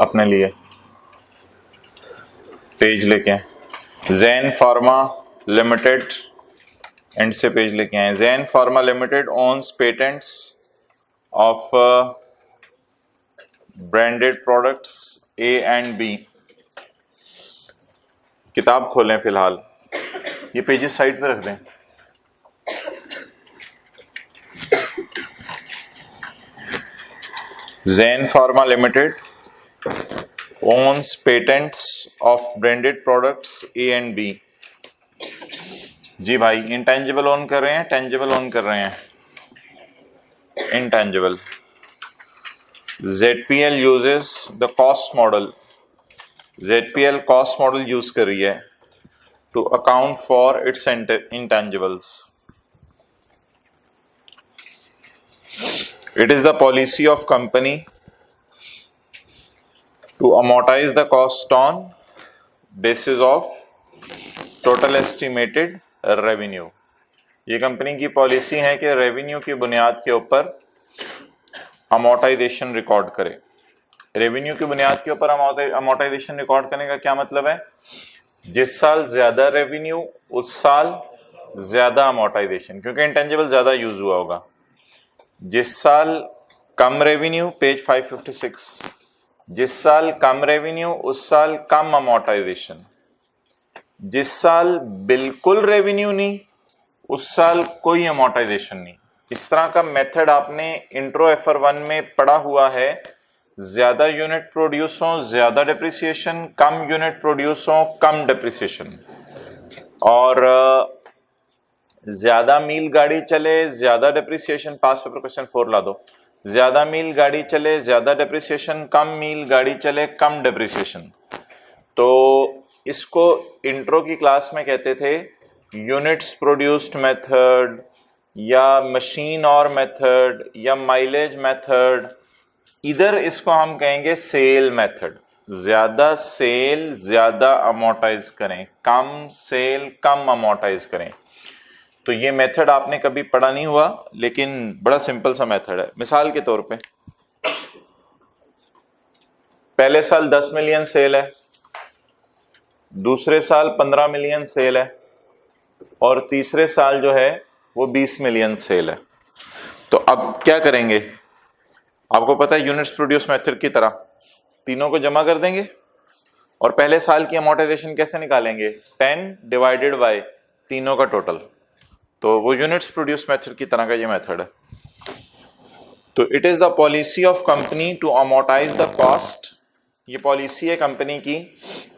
अपने लिए पेज लेके आए, जैन फार्मा लिमिटेड, एंड से पेज लेके आए। Jain pharma limited owns patents of branded products A and B. किताब खोलें फिलहाल, ये पेजेस साइड पे रख दें। Zen Pharma Limited owns patents of branded products A and B। जी भाई, इंटेंजिबल ओन कर रहे हैं, टेंजिबल ओन कर रहे हैं? Intangible. ZPL uses the cost model। ZPL cost model use कर रही है to account for its intangibles। It is the policy of company to amortize the cost on basis of total estimated revenue। ये company की policy है कि revenue की बुनियाद के ऊपर अमोर्टाइजेशन रिकॉर्ड करे। रेवेन्यू की बुनियाद के ऊपर अमोर्टाइजेशन रिकॉर्ड करने का क्या मतलब है? जिस साल ज्यादा रेवेन्यू उस साल ज्यादा अमोर्टाइजेशन, क्योंकि इंटेंजिबल ज्यादा यूज हुआ होगा। जिस साल कम रेवेन्यू, पेज 556, जिस साल कम रेवेन्यू उस साल कम अमोर्टाइजेशन। जिस साल बिल्कुल रेवेन्यू नहीं उस साल कोई अमोर्टाइजेशन नहीं। इस तरह का मेथड आपने इंट्रो FR1 में पढ़ा हुआ है। ज्यादा यूनिट प्रोड्यूस हो ज्यादा डिप्रिसिएशन, कम यूनिट प्रोड्यूस हो कम डिप्रिसिएशन, और ज्यादा मील गाड़ी चले ज्यादा डिप्रिसिएशन। पास पेपर क्वेश्चन 4 ला दो। ज्यादा मील गाड़ी चले ज्यादा डिप्रिसिएशन, कम मील गाड़ी चले कम डिप्रिसिएशन। तो इसको इंट्रो की क्लास में कहते थे यूनिट्स प्रोड्यूस्ड मेथड, या मशीन और मेथड, या माइलेज मेथड। इधर इसको हम कहेंगे सेल मेथड। ज्यादा सेल ज्यादा अमोर्टाइज करें, कम सेल कम अमोर्टाइज करें। तो ये मेथड आपने कभी पढ़ा नहीं हुआ, लेकिन बड़ा सिंपल सा मेथड है। मिसाल के तौर पे पहले साल 10 मिलियन सेल है, दूसरे साल 15 मिलियन सेल है, और तीसरे साल जो है वो 20 मिलियन सेल है। तो अब क्या करेंगे? आपको पता है यूनिट्स प्रोड्यूस मेथड की तरह तीनों को जमा कर देंगे और पहले साल की अमोर्टाइजेशन कैसे निकालेंगे? 10 डिवाइडेड बाय तीनों का टोटल। तो वो यूनिट्स प्रोड्यूस मेथड की तरह का ये मेथड है। तो it is the policy of company to amortise the cost. ये पॉलिसी है कंपनी की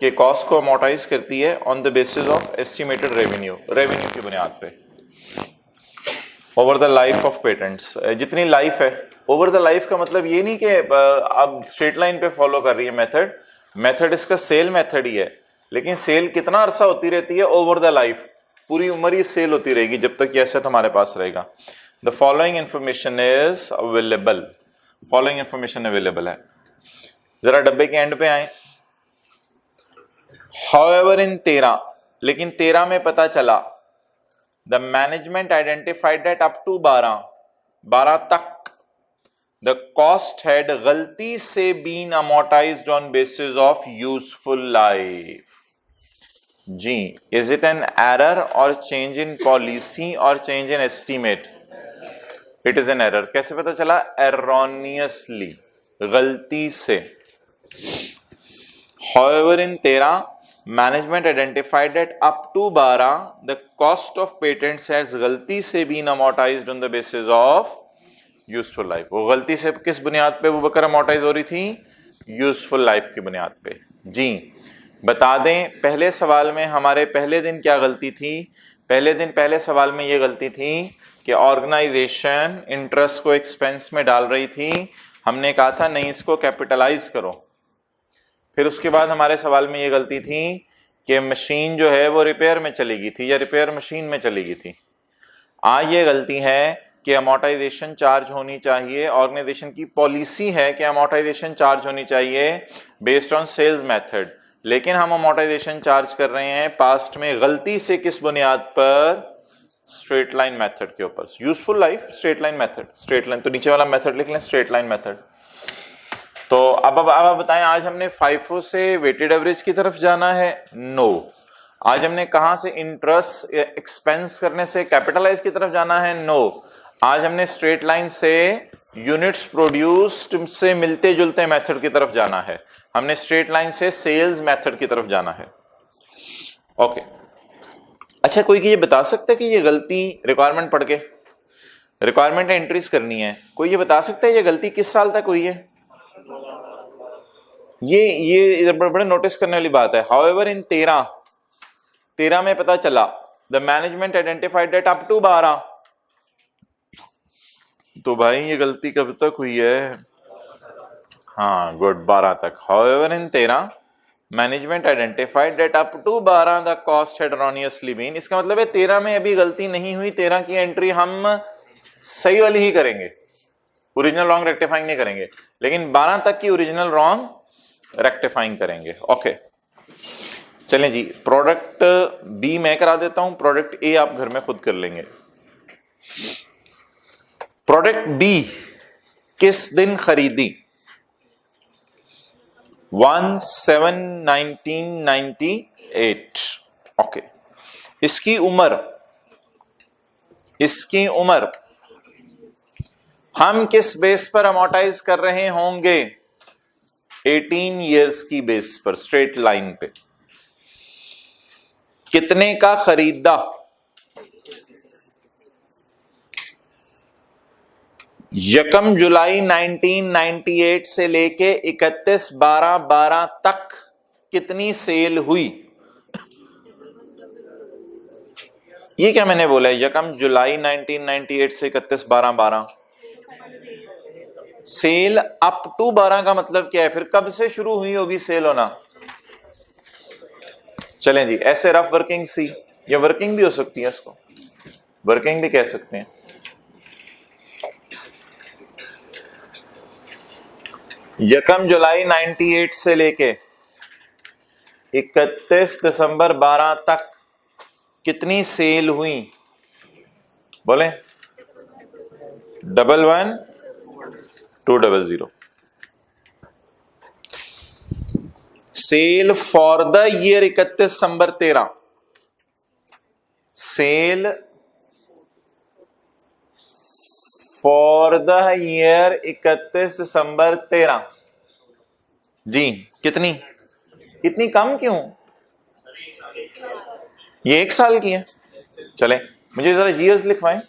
कि कॉस्ट को अमोर्टाइज करती है on the basis of estimated revenue, revenue की बुनियाद पे, over the life of patents. जितनी लाइफ है, ओवर द लाइफ का मतलब ये नहीं कि अब स्ट्रेट लाइन पे फॉलो कर रही है मेथड। मेथड इसका सेल मेथड ही है, लेकिन सेल कितना अरसा होती रहती है? ओवर द लाइफ, पूरी उम्र ही सेल होती रहेगी जब तक ये एसेट हमारे पास रहेगा। The following information is available. Following information available है। जरा डब्बे के एंड पे आए। हाउएवर इन 13, लेकिन 13 में पता चला the management identified that up to 12 तक द कॉस्ट हैड गलती से been amortised on basis of useful life. जी, इज इट एन एरर और चेंज इन पॉलिसी और change in estimate? It is an error. कैसे पता चला? एरोनियसली, गलती से। However, in 13, management identified that up to 12, the cost of patents has गलती से been amortized on the basis of useful life। वो गलती से किस बुनियाद पे वो बकर amortize हो रही थी? यूजफुल लाइफ की बुनियाद पे। जी, बता दें पहले सवाल में हमारे पहले दिन क्या गलती थी? पहले सवाल में ये गलती थी कि ऑर्गेनाइजेशन इंटरेस्ट को एक्सपेंस में डाल रही थी। हमने कहा था नहीं, इसको कैपिटलाइज करो। फिर उसके बाद हमारे सवाल में ये गलती थी कि मशीन जो है वो रिपेयर में चली गई थी या रिपेयर मशीन में चली गई थी। आज ये गलती है कि अमोर्टाइजेशन चार्ज होनी चाहिए। ऑर्गेनाइजेशन की पॉलिसी है कि अमोर्टाइजेशन चार्ज होनी चाहिए बेस्ड ऑन सेल्स मेथड, लेकिन हम अमोर्टाइजेशन चार्ज कर रहे हैं पास्ट में गलती से किस बुनियाद पर? स्ट्रेट लाइन मेथड के ऊपर। Useful life, straight line method. Straight line तो नीचे वाला मेथड लिख लें, स्ट्रेट लाइन मेथड। तो अब आप बताएं, आज हमने FIFO से वेटेड एवरेज की तरफ जाना है? नो। आज हमने कहां से इंटरेस्ट एक्सपेंस करने से कैपिटलाइज की तरफ जाना है? नो। आज हमने स्ट्रेट लाइन से यूनिट्स प्रोड्यूस्ड से मिलते जुलते मेथड की तरफ जाना है। हमने स्ट्रेट लाइन से सेल्स मेथड की तरफ जाना है। ओके। अच्छा, कोई ये बता सकता है कि ये गलती रिक्वायरमेंट पढ़ के, रिक्वायरमेंट एंट्रीज करनी है, कोई ये बता सकता है ये गलती किस साल तक हुई है? ये बड़े नोटिस करने वाली बात है। हाउएवर इन 13 में पता चला the management identified that up to 12, तो भाई ये गलती कब तक हुई है? हाँ गुड, 12 तक। However in 13 management identified that up to 12 the cost had erroneously been। इसका मतलब है 13 में अभी गलती नहीं हुई, 13 की एंट्री हम सही वाली ही करेंगे, ओरिजिनल रॉन्ग रेक्टिफाइंग नहीं करेंगे, लेकिन 12 तक की ओरिजिनल रॉन्ग रेक्टिफाइंग करेंगे। ओके चलें जी, प्रोडक्ट बी मैं करा देता हूं, प्रोडक्ट ए आप घर में खुद कर लेंगे। प्रोडक्ट बी किस दिन खरीदी? 1/7/1998। ओके, इसकी उम्र हम किस बेस पर अमोर्टाइज कर रहे होंगे? 18 इयर्स की बेस पर, स्ट्रेट लाइन पे। कितने का खरीदा? यकम जुलाई 1998 से लेके 31/12/12 तक कितनी सेल हुई? ये क्या मैंने बोला है? यकम जुलाई 1998 से 31/12/12। सेल अप टू 12 का मतलब क्या है? फिर कब से शुरू हुई होगी सेल होना? चलें जी, ऐसे रफ वर्किंग सी, या वर्किंग भी हो सकती है, इसको वर्किंग भी कह सकते हैं। यकम जुलाई 98 से लेके 31 दिसंबर 12 तक कितनी सेल हुई? बोले 111200। Sale for the year 31 December 13, sale for the year 31 December 13 जी, कितनी? इतनी कम क्यों? ये 1 साल की है। चले मुझे जरा ईयर्स लिखवाएं।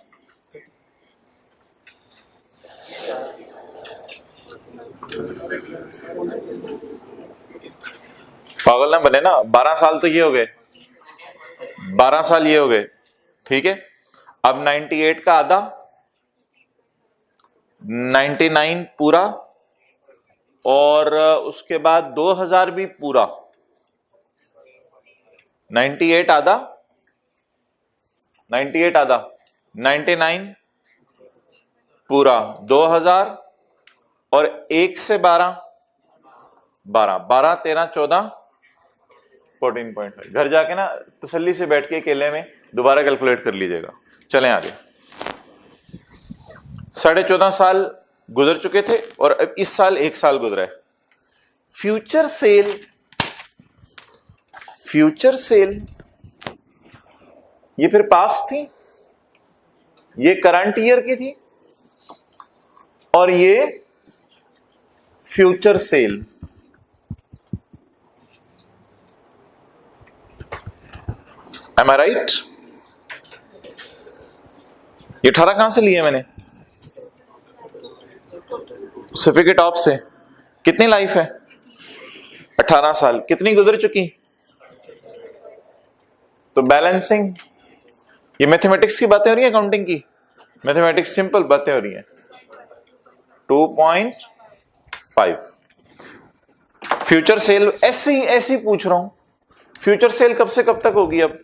पागल ना बने ना, 12 साल तो ये हो गए, 12 साल ये हो गए, ठीक है। अब 98 का आधा, 99 पूरा, और उसके बाद 2000 भी पूरा। 98 आधा, 98 आधा, 99 पूरा, 2000 और 1 से 12, 12, 12, 13, 14, 14.5। घर जाके ना तसल्ली से बैठ के अकेले में दोबारा कैलकुलेट कर लीजिएगा। चलें आगे। 14.5 साल गुजर चुके थे और अब इस साल 1 साल गुजरा है। फ्यूचर सेल ये फिर पास्ट थी, ये करंट ईयर की थी, और ये future cell. Am I right? ये 18 कहां से लिए मैंने? सर्टिफिकेट ऑफ से। कितनी लाइफ है? 18 साल। कितनी गुजर चुकी? तो बैलेंसिंग, ये मैथमेटिक्स की बातें हो रही है, अकाउंटिंग की? मैथमेटिक्स सिंपल बातें हो रही हैं। 2.5। फ्यूचर सेल ऐसे ही पूछ रहा हूं, फ्यूचर सेल कब से कब तक होगी? अब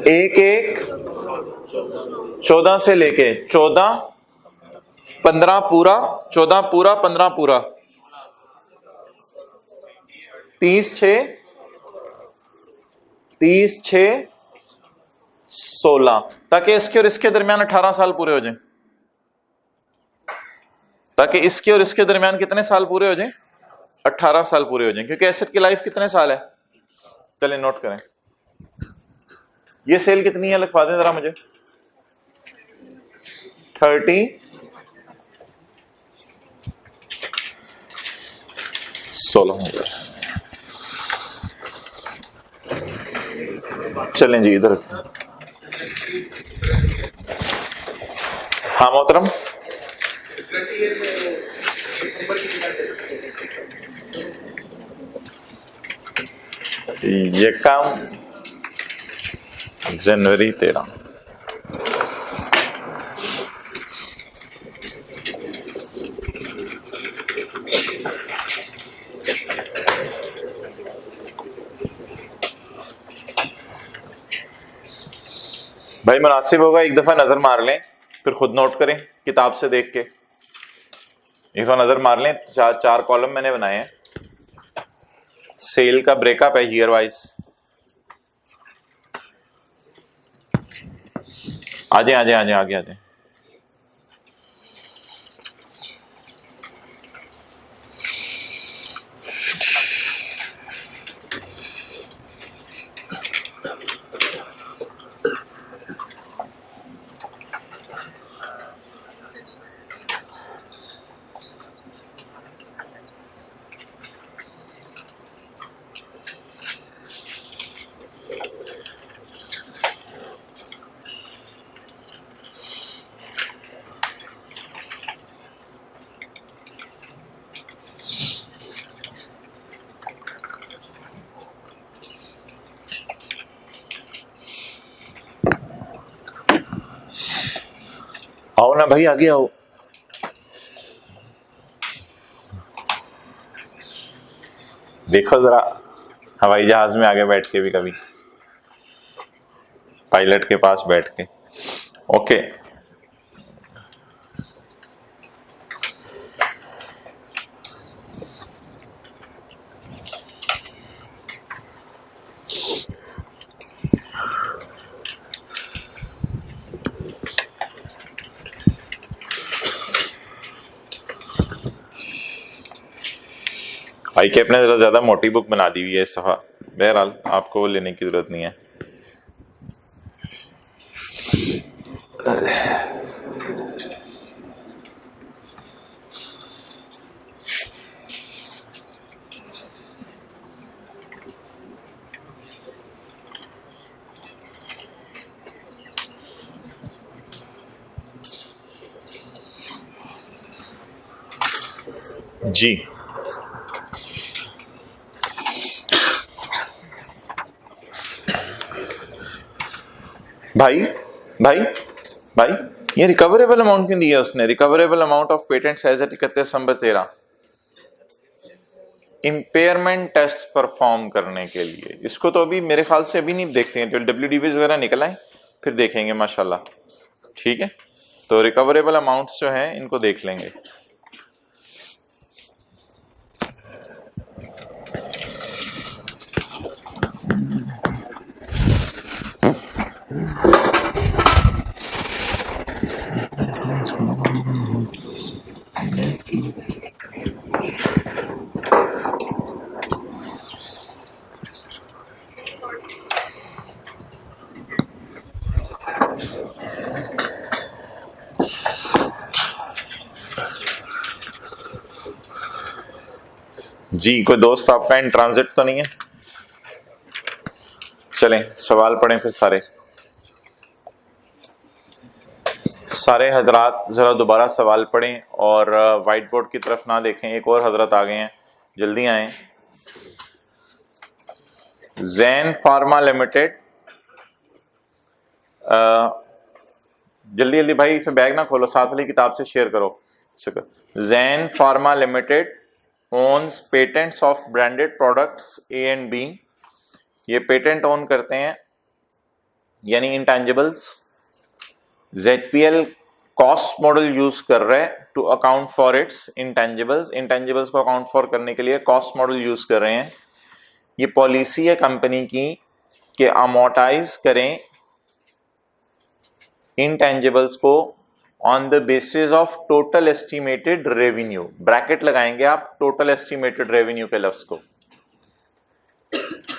1/1/14 से लेके 14, 15 पूरा, 14 पूरा, 15 पूरा, 30/6 16, ताकि इसके और इसके दरमियान 18 साल पूरे हो जाएं, ताकि इसके और इसके दरमियान कितने साल पूरे हो जाएं, 18 साल पूरे हो जाएं, क्योंकि एसेट की लाइफ कितने साल है। चलिए नोट करें, ये सेल कितनी है लिखवा दें जरा मुझे, 30 16,000। चलें जी इधर, हाँ मोहतरम, ये काम जनवरी 13। भाई मुनासिब होगा एक दफा नजर मार लें, फिर खुद नोट करें किताब से देख के, एक दफा नजर मार लें। चार कॉलम मैंने बनाए हैं, सेल का ब्रेकअप है ईयर वाइज। आजे आजे आजे आगे आजे। आओ ना भाई आगे आओ। देखो जरा हवाई जहाज में आगे बैठ के भी, कभी पायलट के पास बैठ के। ओके, आई कैप ने जरा ज्यादा मोटी बुक बना दी हुई है इस दफा, बहरहाल आपको वो लेने की जरूरत नहीं है। जी भाई भाई भाई, ये रिकवरेबल अमाउंट क्यों दिया उसने? Recoverable amount of patents as at 31 December 13, impairment test perform करने के लिए। इसको तो अभी मेरे ख्याल से अभी नहीं देखते हैं, जो WDVs वगैरह निकल आए फिर देखेंगे माशाल्लाह। ठीक है, तो रिकवरेबल अमाउंट्स जो हैं इनको देख लेंगे। जी कोई दोस्त आपका इन ट्रांजिट तो नहीं है? चलें सवाल पढ़ें फिर सारे हजरात जरा दोबारा सवाल पढ़ें और वाइट बोर्ड की तरफ ना देखें। एक और हजरत आ गए हैं, जल्दी आए। जैन फार्मा लिमिटेड, जल्दी जल्दी भाई, इसे बैग ना खोलो, साथ वाली किताब से शेयर करो। Jain pharma limited owns patents of branded products A and B. ये पेटेंट ओन करते हैं यानी intangibles. ZPL cost model use कर रहा है to account for its intangibles. Intangibles को अकाउंट फॉर करने के लिए कॉस्ट मॉडल यूज कर रहे हैं। ये पॉलिसी है कंपनी की कि अमोर्टाइज करें इंटेंजिबल्स को on the basis of total estimated revenue, bracket लगाएंगे आप टोटल एस्टिमेटेड रेवेन्यू के लफ्ज को।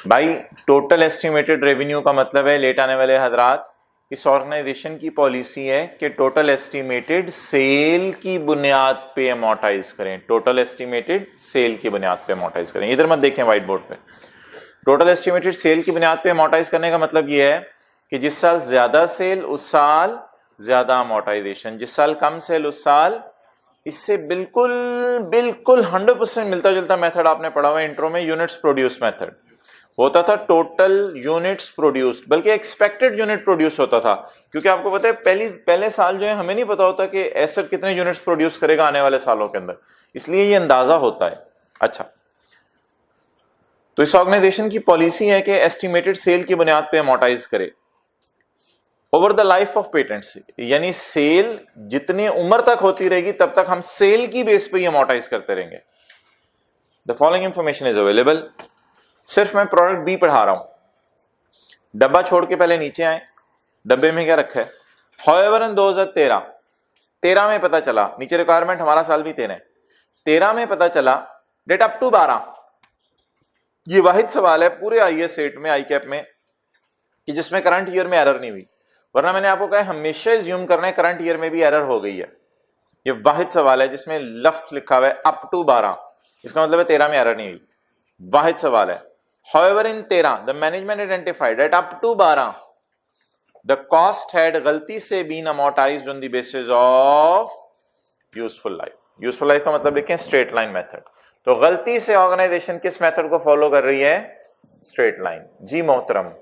भाई टोटल एस्टिमेटेड रेवेन्यू का मतलब है लेट आने वाले हजरात, इस ऑर्गेनाइजेशन की पॉलिसी है कि टोटल एस्टिमेटेड सेल की बुनियाद पे अमोर्टाइज करें, टोटल एस्टिमेटेड सेल की बुनियाद पे अमोर्टाइज करें। इधर मत देखें व्हाइट बोर्ड पे, टोटल एस्टिमेटेड सेल की बुनियाद पे अमोर्टाइज करने का मतलब यह है कि जिस साल ज्यादा सेल उस साल ज्यादा अमोर्टाइजेशन, जिस साल कम सेल उस साल, इससे बिल्कुल बिल्कुल 100% मिलता जुलता मेथड आपने पढ़ा हुआ इंट्रो में, यूनिट्स प्रोड्यूस मेथड होता था। टोटल यूनिट्स प्रोड्यूस्ड, बल्कि एक्सपेक्टेड यूनिट प्रोड्यूस होता था, क्योंकि आपको पता है पहले साल जो है हमें नहीं पता होता कि एसेट कितने यूनिट्स प्रोड्यूस करेगा आने वाले सालों के अंदर, इसलिए ये अंदाजा होता है। अच्छा, तो इस ऑर्गेनाइजेशन की पॉलिसी है कि एस्टिमेटेड सेल की बुनियाद पे अमोर्टाइज करे over the life of patents, यानी सेल जितनी उम्र तक होती रहेगी तब तक हम सेल की बेस पे ही अमोर्टाइज करते रहेंगे। The following information is available. सिर्फ मैं प्रोडक्ट बी पढ़ा रहा हूं, डब्बा छोड़ के पहले नीचे आए, डब्बे में क्या रखा है। हाउएवर इन 2013 में पता चला, नीचे रिक्वायरमेंट हमारा साल भी 13 में पता चला डेट अप टू 12, ये वाहिद सवाल है पूरे आईएएस सेट में, आई कैप में, कि जिसमें करंट ईयर में एरर नहीं हुई, वरना मैंने आपको कहा हमेशा एज्यूम करना है करंट ईयर में भी एरर हो गई है। ये वाहिद सवाल है जिसमें लफ्ज लिखा हुआ है अप टू 12, इसका मतलब है 13 में एरर नहीं हुई, वाहिद सवाल है। However in 13 the management identified that up to 12 the cost had गलती से been amortised on the basis of useful life. Useful life का मतलब लिखें स्ट्रेट लाइन मेथड। तो गलती से ऑर्गेनाइजेशन किस मेथड को फॉलो कर रही है, स्ट्रेट लाइन। जी मोहतरम,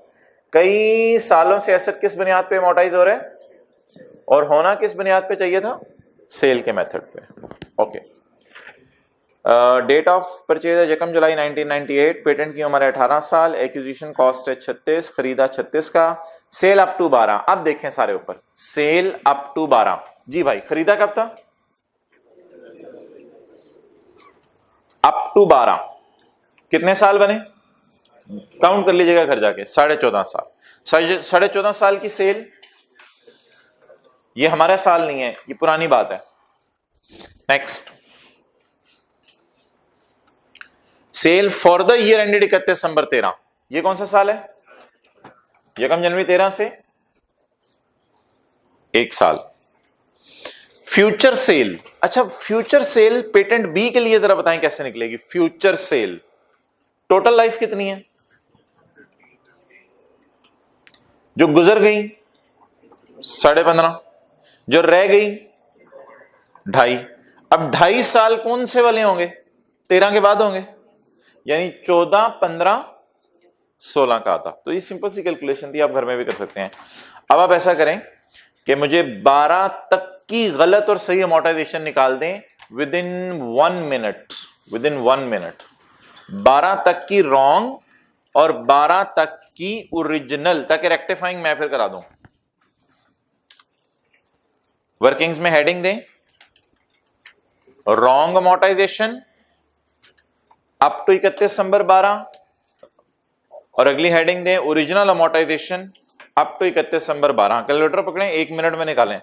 कई सालों से एसेट किस बुनियाद पे अमोर्टाइज हो रहा है और होना किस बुनियाद पे चाहिए था, सेल के मेथड पे। Okay, date of purchase 1 July 1998, patent की उम्र है 18 साल, एक्विजिशन कॉस्ट है 36, खरीदा 36 का, सेल अप टू 12। अब देखें सारे ऊपर, सेल अप टू 12। जी भाई, खरीदा कब था, अप टू 12, कितने साल बने, काउंट कर लीजिएगा घर जाके, 14.5 साल। 14.5 साल की सेल, ये हमारा साल नहीं है, ये पुरानी बात है। Next, sale for the year ended 31 December 13, ये कौन सा साल है, 1 जनवरी 13 से 1 साल। फ्यूचर सेल, अच्छा फ्यूचर सेल पेटेंट बी के लिए जरा बताएं कैसे निकलेगी। फ्यूचर सेल टोटल लाइफ कितनी है, जो गुजर गई 15.5, जो रह गई 2.5। अब 2.5 साल कौन से वाले होंगे, 13 के बाद होंगे, यानी 14, 15, 16 का आता। तो ये सिंपल सी कैलकुलेशन थी, आप घर में भी कर सकते हैं। अब आप ऐसा करें कि मुझे 12 तक की गलत और सही अमोर्टाइजेशन निकाल दें with in 1 minute, with in 1 minute. 12 तक की रॉन्ग और 12 तक की ओरिजिनल, ताकि रेक्टिफाइंग मैं फिर करा दूं। वर्किंग्स में हेडिंग दें wrong amortisation up to 31 December 12, और अगली हेडिंग दें original amortisation up to 31 December 12। Calculator पकड़ें, 1 मिनट में निकालें।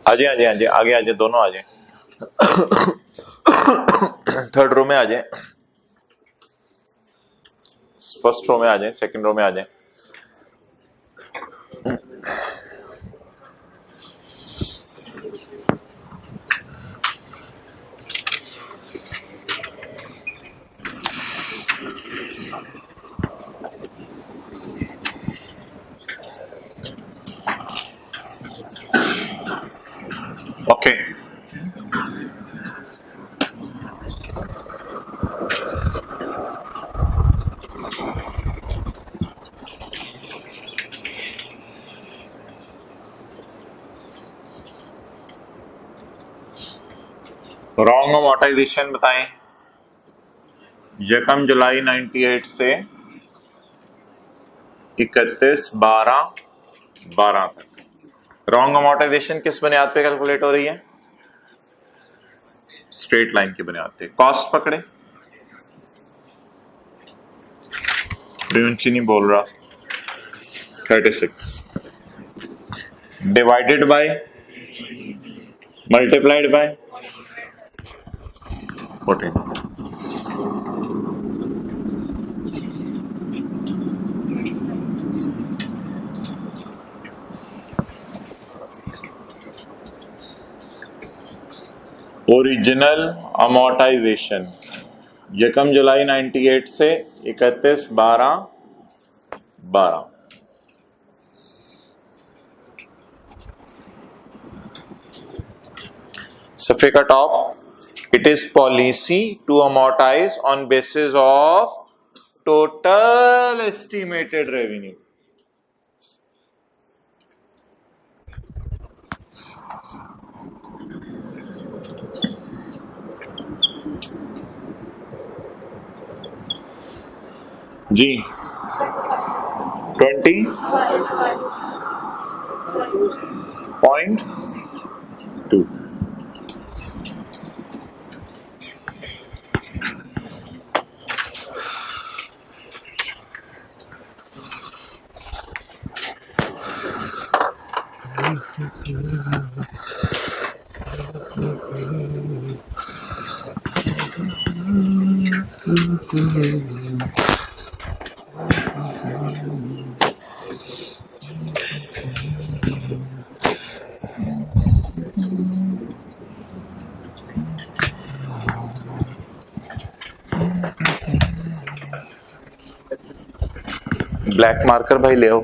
आ जाए आगे आ जाए, दोनों आ जाए, थर्ड रो में आ जाए, फर्स्ट रो में आ जाए, सेकंड रो में आ जाए। ओके रॉन्ग अमोर्टाइजेशन बताएं यकम जुलाई 98 से 31/12/12 तक। रॉन्ग अमोर्टाइजेशन किस बुनियाद पे कैलकुलेट हो रही है? स्ट्रेट लाइन की बुनियाद पे। कॉस्ट पकड़े, प्रियंची नहीं बोल रहा। 36 divided by multiplied by 14। Original amortisation यकम जुलाई 98 से 31/12/12। सफे का top, it is policy to amortise on basis of total estimated revenue. जी 20.2। ब्लैक मार्कर भाई ले आओ।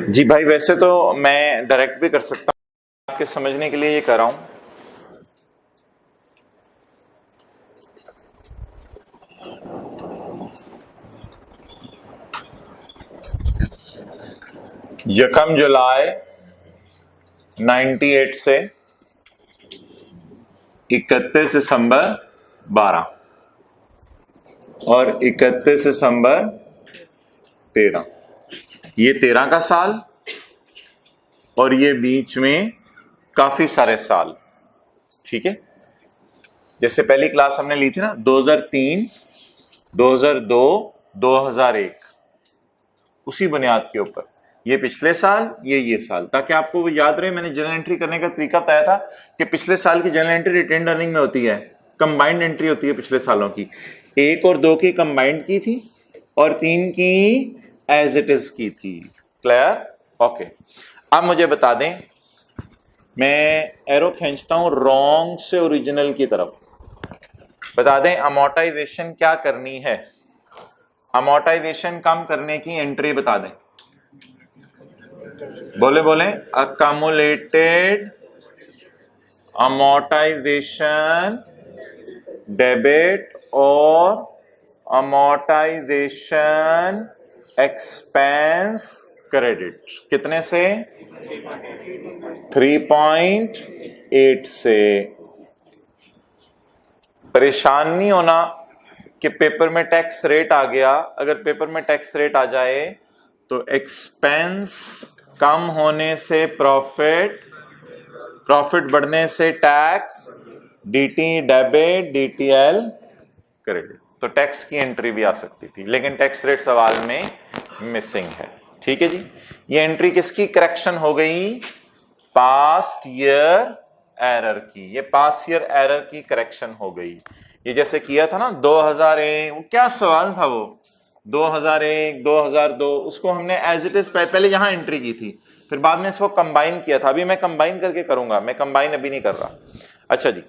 जी भाई, वैसे तो मैं डायरेक्ट भी कर सकता हूं, आपके समझने के लिए ये कर रहा हूं। यकम जुलाई 98 से 31 दिसंबर 12 और 31 दिसंबर 13। ये 13 का साल और ये बीच में काफी सारे साल। ठीक है, जैसे पहली क्लास हमने ली थी ना 2003, 2002, 2001, उसी बुनियाद के ऊपर ये पिछले साल, ये साल, ताकि आपको वो याद रहे। मैंने जर्नल एंट्री करने का तरीका बताया था कि पिछले साल की जर्नल एंट्री रिटेन्ड अर्निंग में होती है, कंबाइंड एंट्री होती है पिछले सालों की। 1 और 2 की कंबाइंड की थी और 3 की एज इट इज की थी। क्लियर? ओके। अब मुझे बता दें, मैं एरो खींचता हूं रॉन्ग से ओरिजिनल की तरफ। बता दें अमोर्टाइजेशन क्या करनी है, अमोर्टाइजेशन कम करने की एंट्री बता दें। बोले अकमुलेटेड अमोर्टाइजेशन डेबिट और अमोर्टाइजेशन एक्सपेंस क्रेडिट कितने से? 3.8 से। परेशान नहीं होना कि पेपर में टैक्स रेट आ गया। अगर पेपर में टैक्स रेट आ जाए तो एक्सपेंस कम होने से प्रॉफिट, प्रॉफिट बढ़ने से tax, DT debit, DTL credit. तो टैक्स की एंट्री भी आ सकती थी, लेकिन टैक्स रेट सवाल में मिसिंग है। ठीक है जी, ये एंट्री किसकी करेक्शन हो गई? पास्ट ईयर एरर की। ये पास्ट ईयर एरर की करेक्शन हो गई। ये जैसे किया था ना 2001, क्या सवाल था वो, 2001, 2002, उसको हमने एज इट इज पहले यहां एंट्री की थी, फिर बाद में इसको कंबाइन किया था। अभी मैं कंबाइन करके करूंगा, मैं कंबाइन अभी नहीं कर रहा। अच्छा जी,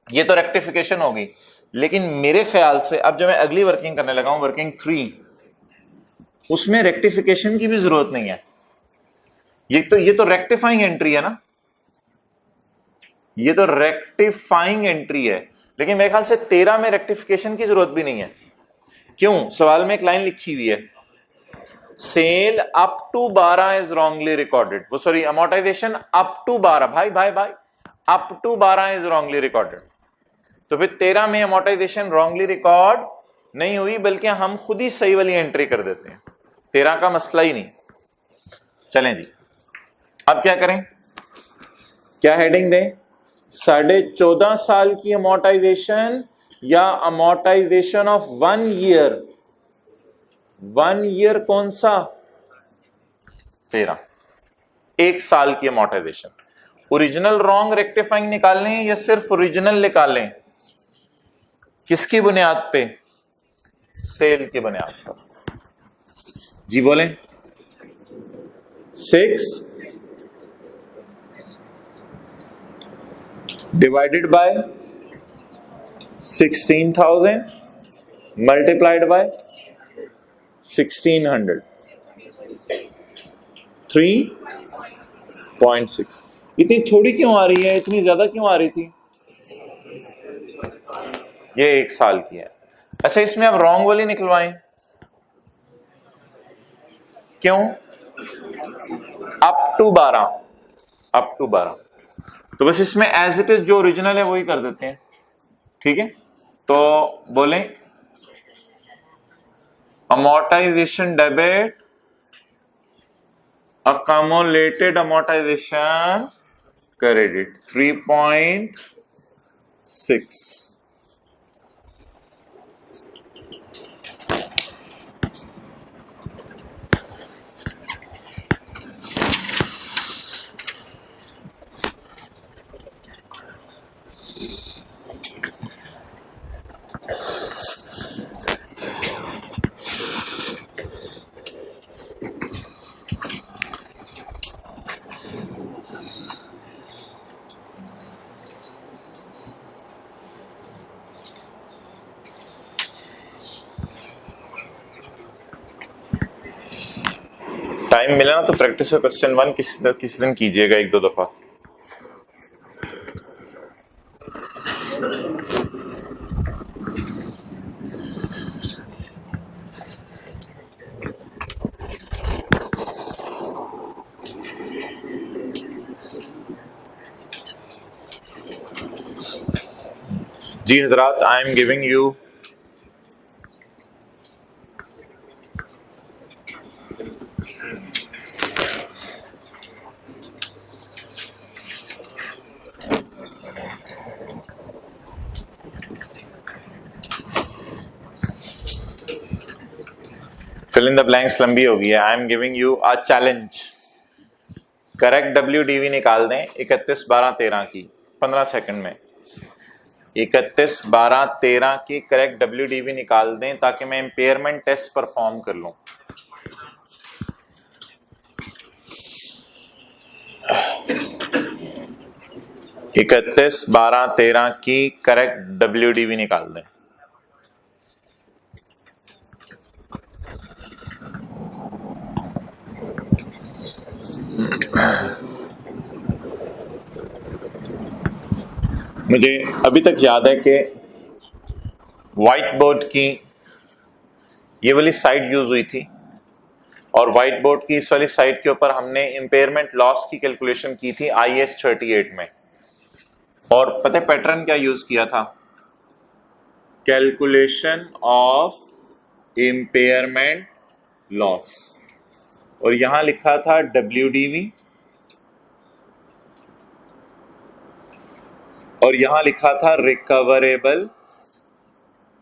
ये तो रेक्टिफिकेशन होगी। लेकिन मेरे ख्याल से अब जो मैं अगली वर्किंग करने लगा हूं, वर्किंग 3, उसमें रेक्टिफिकेशन की भी जरूरत नहीं है। ये तो रेक्टिफाइंग एंट्री है ना, ये तो रेक्टिफाइंग एंट्री है। लेकिन मेरे ख्याल से 13 में रेक्टिफिकेशन की जरूरत भी नहीं है। क्यों? सवाल में एक लाइन लिखी हुई है, sale up to 12 is wrongly recorded, वो सॉरी अमोर्टाइजेशन अप टू 12, भाई भाई भाई up to 12 is wrongly recorded. तो फिर 13 में अमोर्टाइजेशन रॉन्गली रिकॉर्ड नहीं हुई, बल्कि हम खुद ही सही वाली एंट्री कर देते हैं, 13 का मसला ही नहीं। चलें जी, अब क्या करें, क्या हेडिंग दें? 14.5 साल की अमोर्टाइजेशन या अमोर्टाइजेशन ऑफ 1 ईयर? 1 ईयर कौन सा? 13। 1 साल की अमोर्टाइजेशन। ओरिजिनल रॉन्ग रेक्टिफाइंग निकालने हैं या सिर्फ ओरिजिनल निकालें? किसकी बुनियाद पे? सेल की बुनियाद पर। जी बोलें। 6 डिवाइडेड बाय 16,000 मल्टीप्लाइड बाय 1600, 3.6। इतनी थोड़ी क्यों आ रही है, इतनी ज्यादा क्यों आ रही थी? ये 1 साल की है। अच्छा, इसमें अब रॉन्ग वाली निकलवाएं, क्यों? Up to 12, up to 12। तो बस इसमें एज इट इज जो ओरिजिनल है वही कर देते हैं, ठीक है? तो बोलें amortisation debit, accumulated amortization credit 3.6। Time मिला ना तो प्रैक्टिस में क्वेश्चन 1 किसी दिन कीजिएगा 1-2 दफा। जी हजरात, I am giving you fill in the blanks, लंबी होगी है। I am giving you a challenge, correct WDV निकाल दें 31/12/13 की 15 सेकंड में। 31/12/13 की करेक्ट WDV निकाल दें ताकि मैं इंपेयरमेंट टेस्ट परफॉर्म कर लूं। इकतीस 12/13 की करेक्ट WDV निकाल दें। मुझे अभी तक याद है कि व्हाइट बोर्ड की ये वाली साइड यूज हुई थी और व्हाइट बोर्ड की इस वाली साइड के ऊपर हमने इंपेयरमेंट लॉस की कैलकुलेशन की थी IAS 38 में। और पता है पैटर्न क्या यूज किया था? कैलकुलेशन ऑफ इंपेयरमेंट लॉस, और यहां लिखा था WDV और यहां लिखा था रिकवरेबल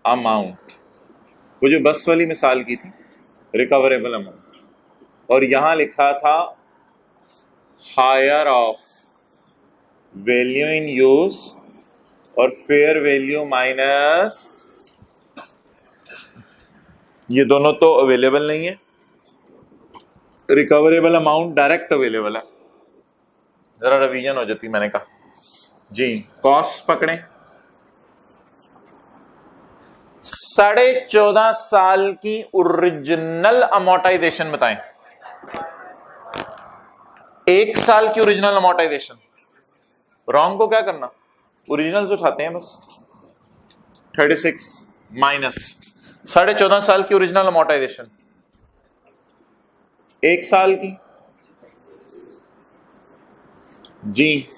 अमाउंट, वो जो बस वाली मिसाल की थी, रिकवरेबल अमाउंट। और यहां लिखा था higher of value in use और फेयर वैल्यू माइनस, ये दोनों तो अवेलेबल नहीं है, रिकवरेबल अमाउंट डायरेक्ट अवेलेबल है। जरा रिवीजन हो जाती, मैंने कहा जी। कॉस्ट पकड़ें, 14.5 साल की ओरिजिनल अमोर्टाइजेशन बताएं। 1 साल की ओरिजिनल अमोर्टाइजेशन। रॉन्ग को क्या करना, ओरिजिनल्स उठाते हैं बस। 36 माइनस 14.5 साल की ओरिजिनल अमोर्टाइजेशन, 1 साल की जी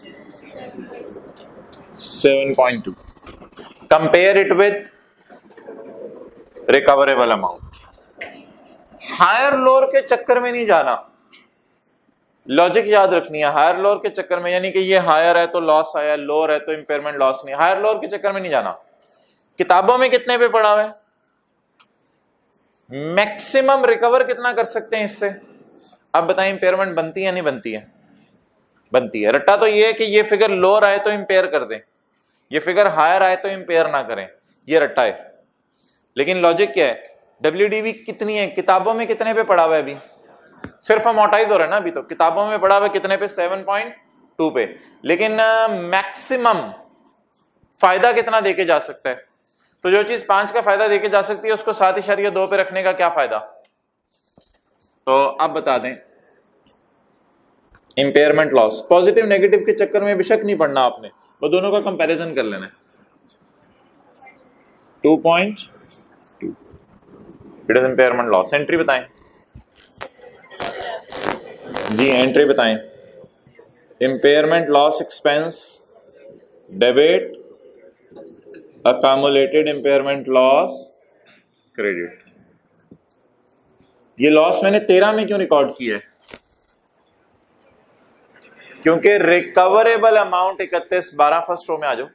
7.2। Compare it with recoverable amount. Higher lower के चक्कर में नहीं जाना, लॉजिक याद रखनी है। हायर लोअर के चक्कर में, यानी कि ये हायर है तो लॉस आया, लोअर है तो इंपेयरमेंट लॉस नहीं, हायर लोअर के चक्कर में नहीं जाना। किताबों में कितने पे पड़ा हुआ है, मैक्सिमम रिकवर कितना कर सकते हैं इससे। अब बताएं इंपेयरमेंट बनती है नहीं बनती है? बनती है। रट्टा तो ये है कि ये फिगर लोअर आए तो इंपेयर कर दें, ये फिगर हायर आए तो इंपेयर ना करें, ये रट्टा है। लेकिन लॉजिक क्या है, WDV कितनी है, किताबों में कितने पे पड़ा हुआ है अभी, सिर्फ अमोर्टाइज हो रहा है ना अभी तो, किताबों में पड़ा हुआ है कितने पे, 7.2 पे। लेकिन मैक्सिमम फायदा कितना देके जा सकता है, तो जो चीज 5 का फायदा देके जा सकती है उसको 7.2 पे रखने का क्या फायदा। तो अब बता दें, इंपेयरमेंट लॉस, पॉजिटिव नेगेटिव के चक्कर में बेशक नहीं पड़ना आपने, वो दोनों का कंपैरिजन कर लेना है। 2.2 it is impairment loss. Entry बताएं जी, एंट्री बताएं। Impairment loss expense debit, accumulated impairment loss credit. ये लॉस मैंने 13 में क्यों रिकॉर्ड किया है, क्योंकि रिकवरेबल अमाउंट 31/12 फर्स्ट रो में आ जाओ,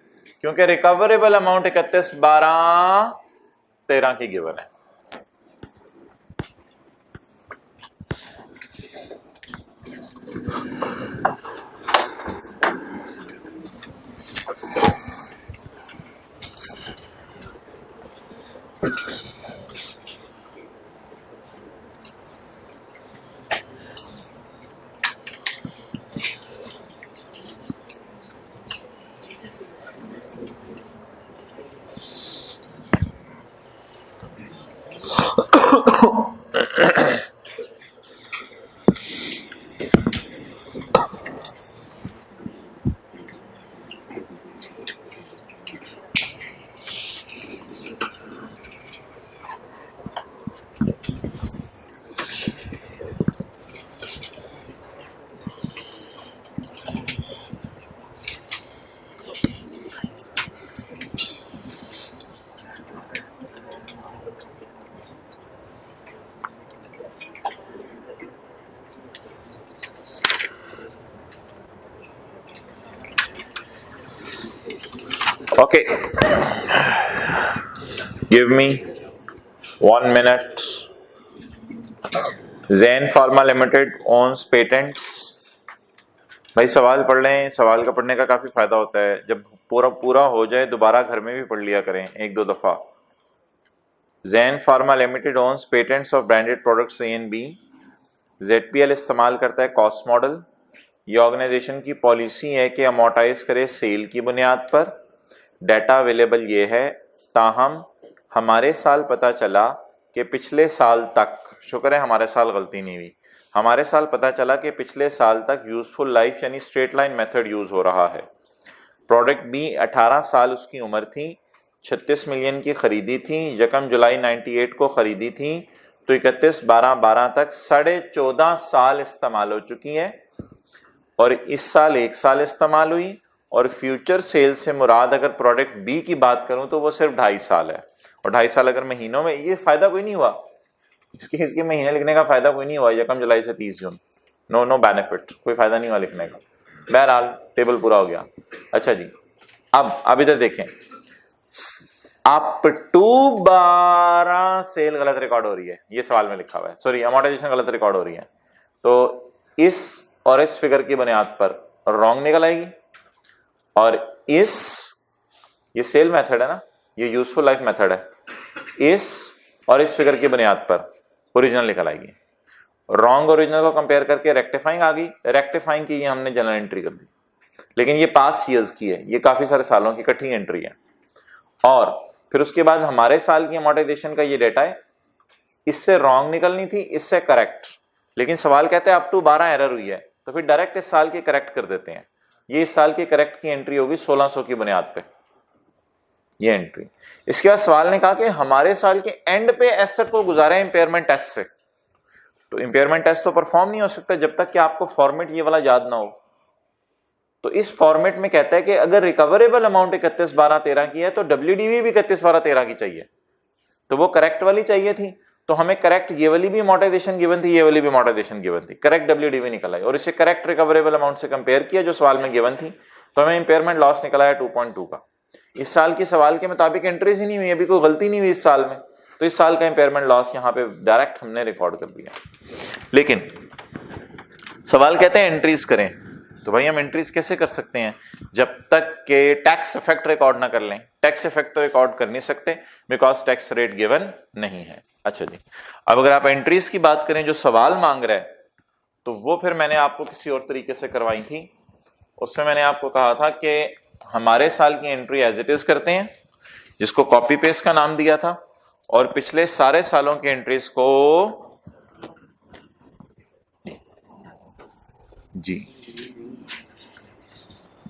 क्योंकि रिकवरेबल अमाउंट 31/12 की गिवन है। Okay, give me 1 minute. Zen Pharma Limited owns patents. भाई सवाल पढ़ लें, सवाल का पढ़ने का काफी फायदा होता है, जब पूरा हो जाए दोबारा घर में भी पढ़ लिया करें 1-2 दफा। Zen Pharma Limited owns patents of branded products A and B. ZPL इस्तेमाल करता है कॉस्ट मॉडल। ये ऑर्गेनाइजेशन की पॉलिसी है कि अमोर्टाइज करे सेल की बुनियाद पर। डाटा अवेलेबल ये है, ताहम हमारे साल पता चला कि पिछले साल तक, शुक्र है हमारे साल गलती नहीं हुई, हमारे साल पता चला कि पिछले साल तक यूजफुल लाइफ यानी स्ट्रेट लाइन मेथड यूज हो रहा है। प्रोडक्ट बी 18 साल उसकी उम्र थी, 36 मिलियन की खरीदी थी, यकम जुलाई 98 को खरीदी थी, तो 31/12/12 तक 14.5 साल इस्तेमाल हो चुकी है, और इस साल 1 साल इस्तेमाल हुई, और फ्यूचर सेल से मुराद अगर प्रोडक्ट बी की बात करूं तो वो सिर्फ 2.5 साल है। और 2.5 साल अगर महीनों में, ये फायदा कोई नहीं हुआ, इसके महीने लिखने का फायदा कोई नहीं हुआ, यकम जुलाई से 30 जून, नो बेनिफिट, कोई फायदा नहीं हुआ लिखने का। बहरहाल टेबल पूरा हो गया। अच्छा जी, अब इधर देखें, अप टू 12 सेल गलत रिकॉर्ड हो रही है, ये सवाल में लिखा हुआ है, सॉरी अमोर्टाइजेशन गलत रिकॉर्ड हो रही है, तो इस और इस फिगर की बुनियाद पर रॉन्ग निकल आएगी, और ये सेल मेथड है ना, ये यूजफुल लाइफ मेथड है, इस और इस फिगर की बुनियाद पर ओरिजिनल निकल आएगी। रॉन्ग ओरिजिनल को कंपेयर करके रेक्टिफाइंग आ गई, रेक्टिफाइंग की ये हमने जनरल एंट्री कर दी, लेकिन ये पास ईयर्स की है, ये काफी सारे सालों की इकट्ठी एंट्री है। और फिर उसके बाद हमारे साल की अमोर्टाइजेशन का ये डेटा है, इससे रॉन्ग निकलनी थी, इससे करेक्ट, लेकिन सवाल कहते हैं अप टू 12 एरर हुई है, तो फिर डायरेक्ट इस साल की करेक्ट कर देते हैं। ये इस साल की करेक्ट की एंट्री होगी 1600 की बुनियाद पे, ये एंट्री। इसके बाद सवाल ने कहा कि हमारे साल के एंड पे एसेट को गुजारा है इंपेयरमेंट टेस्ट से, तो इंपेयरमेंट टेस्ट तो परफॉर्म नहीं हो सकता जब तक कि आपको फॉर्मेट ये वाला याद ना हो। तो इस फॉर्मेट में कहता है कि अगर रिकवरेबल अमाउंट 31/12/13 की है तो WDV भी 31/12/13 की चाहिए, तो वो करेक्ट वाली चाहिए थी, तो हमें करेक्ट ये वाली भी अमोर्टाइजेशन गिवन थी, ये वाली भी अमोर्टाइजेशन गिवन थी, करेक्ट WDV निकला है और इसे करेक्ट रिकवरेबल अमाउंट से कंपेयर किया जो सवाल में गिवन थी, तो हमें इंपेयरमेंट लॉस निकला है 2.2 का। इस साल की सवाल के मुताबिक एंट्रीज ही नहीं हुई, अभी कोई गलती नहीं हुई इस साल में, तो इस साल का इंपेयरमेंट लॉस यहाँ पे डायरेक्ट हमने रिकॉर्ड कर दिया। लेकिन सवाल कहते हैं एंट्रीज करें, तो भाई हम एंट्रीज कैसे कर सकते हैं जब तक के टैक्स इफेक्ट रिकॉर्ड ना कर लें। टैक्स इफेक्ट तो रिकॉर्ड कर नहीं सकते बिकॉज टैक्स रेट गिवन नहीं है। अच्छा जी, अब अगर आप एंट्रीज की बात करें जो सवाल मांग रहा है, तो वो फिर मैंने आपको किसी और तरीके से करवाई थी। उसमें मैंने आपको कहा था कि हमारे साल की एंट्री एज इट इज करते हैं, जिसको कॉपी पेस्ट का नाम दिया था, और पिछले सारे सालों की एंट्रीज को जी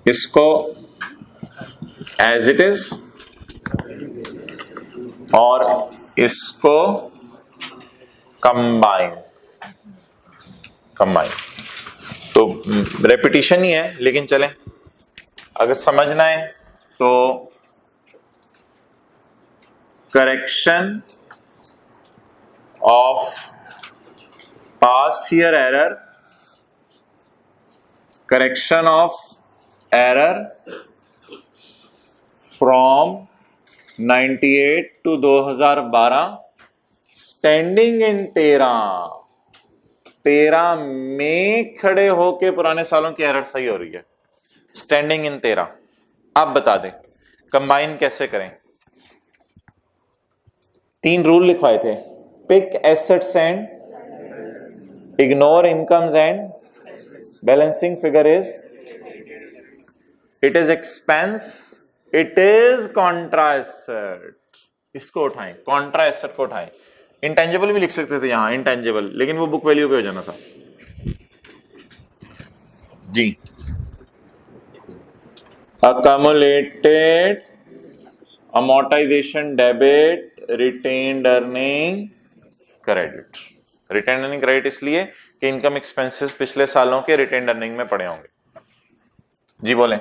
इसको एज इट इज और इसको कंबाइन तो रेपिटेशन ही है, लेकिन चलें अगर समझना है तो correction of past year error, correction of error from 98 to 2012 standing in 13 में खड़े होके पुराने सालों की एरर सही हो रही है, स्टैंडिंग इन 13। आप बता दें कंबाइन कैसे करें। 3 रूल लिखवाए थे, pick assets and ignore incomes and balancing figure is it is expense, it is contra asset. इसको उठाएं, कॉन्ट्रा एसेट को उठाएं। इंटेंजिबल भी लिख सकते थे यहां इंटेंजिबल, लेकिन वो बुक वैल्यू पे हो जाना था जी। Accumulated amortisation debit, retained earning credit. Retained earning credit इसलिए कि इनकम एक्सपेंसेस पिछले सालों के रिटेन्ड अर्निंग में पड़े होंगे। जी बोलें।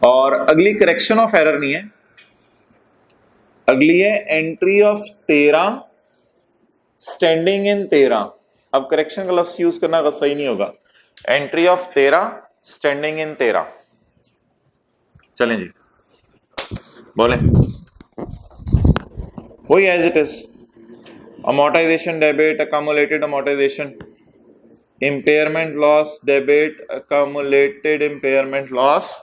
और अगली करेक्शन ऑफ एरर नहीं है, अगली है एंट्री ऑफ 13 स्टैंडिंग इन 13। अब करेक्शन का लफ्ज यूज करना सही नहीं होगा, एंट्री ऑफ 13 स्टैंडिंग इन 13। चलें जी बोलें। वही as it is, amortisation debit, accumulated amortisation, impairment loss debit, accumulated impairment loss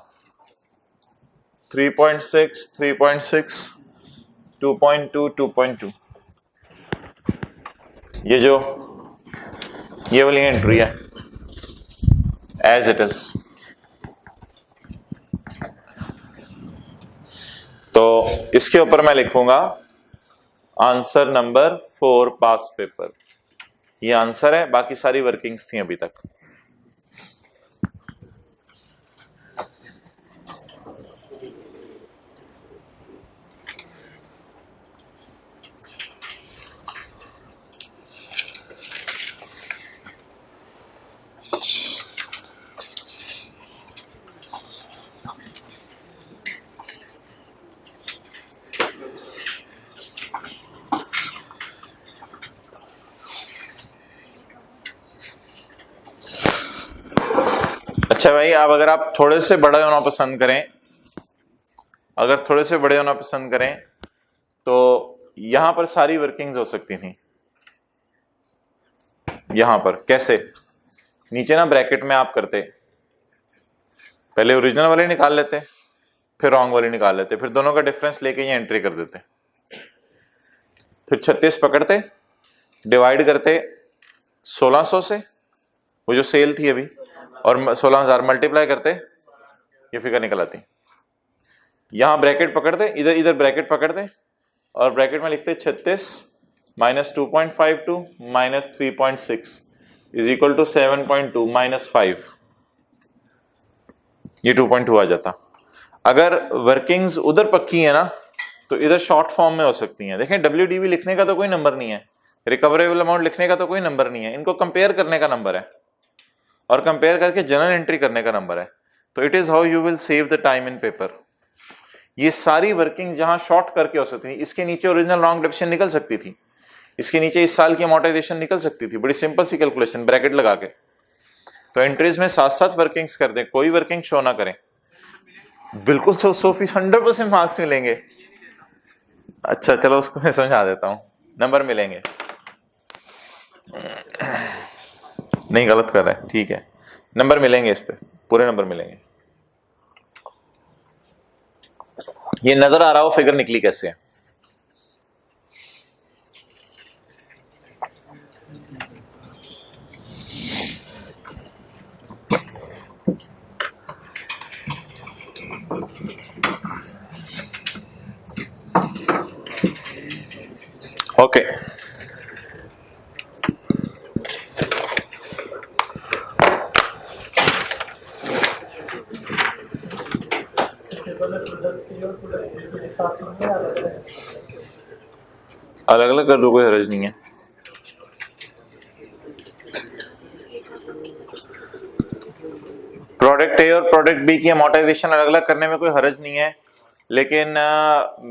3.6, 3.6, 2.2, 2.2। ये वाली एंट्री है एज इट इज। तो इसके ऊपर मैं लिखूंगा आंसर नंबर 4 पास पेपर। ये आंसर है, बाकी सारी वर्किंग्स थी अभी तक। अच्छा भाई, अब अगर आप थोड़े से बड़े होना पसंद करें, अगर थोड़े से बड़े होना पसंद करें तो यहां पर सारी वर्किंग्स हो सकती थी। यहां पर कैसे, नीचे ना ब्रैकेट में आप करते, पहले ओरिजिनल वाले निकाल लेते, फिर रॉन्ग वाले निकाल लेते, फिर दोनों का डिफरेंस लेके ये एंट्री कर देते, फिर 36 पकड़ते, डिवाइड करते 1600 से, वो जो सेल थी अभी, और 16,000 मल्टीप्लाई करते ये फिगर निकल आती। यहां ब्रैकेट पकड़ दे, इधर इधर ब्रैकेट पकड़ दे और ब्रैकेट में लिखते 36 minus 2.52 minus 3.6 is equal to 7.2 minus 5, ये 2.2 आ जाता। अगर वर्किंग्स उधर पक्की है ना तो इधर शॉर्ट फॉर्म में हो सकती हैं। देखें WDV लिखने का तो कोई नंबर नहीं है, रिकवरेबल अमाउंट लिखने का तो कोई नंबर नहीं है, इनको कंपेयर करने का नंबर है और कंपेयर करके जनरल एंट्री करने का नंबर है। तो it is how you will save the time in paper. ये सारी वर्किंग्स जहां शॉर्ट करके हो सकती थी, इसके नीचे ओरिजिनल रॉन्ग डेप्शन निकल सकती थी, इसके नीचे इस साल की अमोर्टाइजेशन निकल सकती थी, बड़ी सिंपल सी कैलकुलेशन ब्रैकेट लगा के। तो एंट्रीज में साथ साथ वर्किंग्स कर दें, कोई वर्किंग शो ना करें। बिल्कुल 100% मार्क्स मिलेंगे। अच्छा चलो उसको मैं समझा देता हूं, नंबर मिलेंगे। नहीं गलत कर रहा है, ठीक है, नंबर मिलेंगे, इस पे पूरे नंबर मिलेंगे। ये नजर आ रहा हो फिगर निकली कैसे है? ओके अलग अलग कर दो, कोई हर्ज नहीं है। प्रोडक्ट ए और प्रोडक्ट बी की अमोर्टाइजेशन अलग अलग करने में कोई हर्ज नहीं है, लेकिन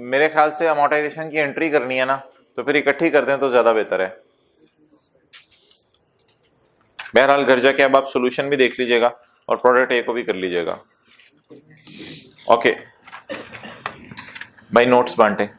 मेरे ख्याल से अमोर्टाइजेशन की एंट्री करनी है ना, तो फिर इकट्ठी कर दें तो ज्यादा बेहतर है। बहरहाल घर जाके अब आप सोल्यूशन भी देख लीजिएगा और प्रोडक्ट ए को भी कर लीजिएगा। ओके भाई, नोट्स बांटे।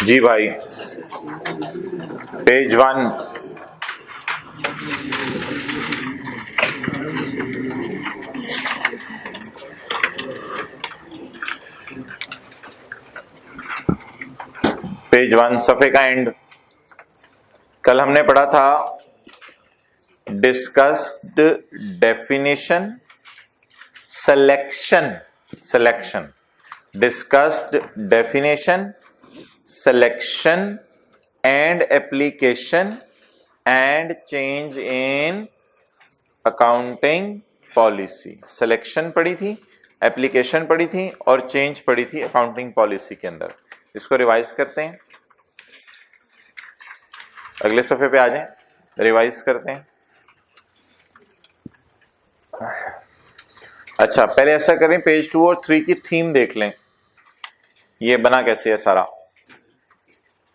जी भाई, पेज 1 पेज 1 सफे का एंड। कल हमने पढ़ा था discussed definition selection, discussed definition selection and application and change in accounting policy. Selection पढ़ी थी, एप्लीकेशन पढ़ी थी और चेंज पढ़ी थी अकाउंटिंग पॉलिसी के अंदर। इसको रिवाइज करते हैं, अगले सफे पे आ जाएं, रिवाइज करते हैं। अच्छा पहले ऐसा करें, पेज 2 और 3 की थीम देख लें, ये बना कैसे है सारा।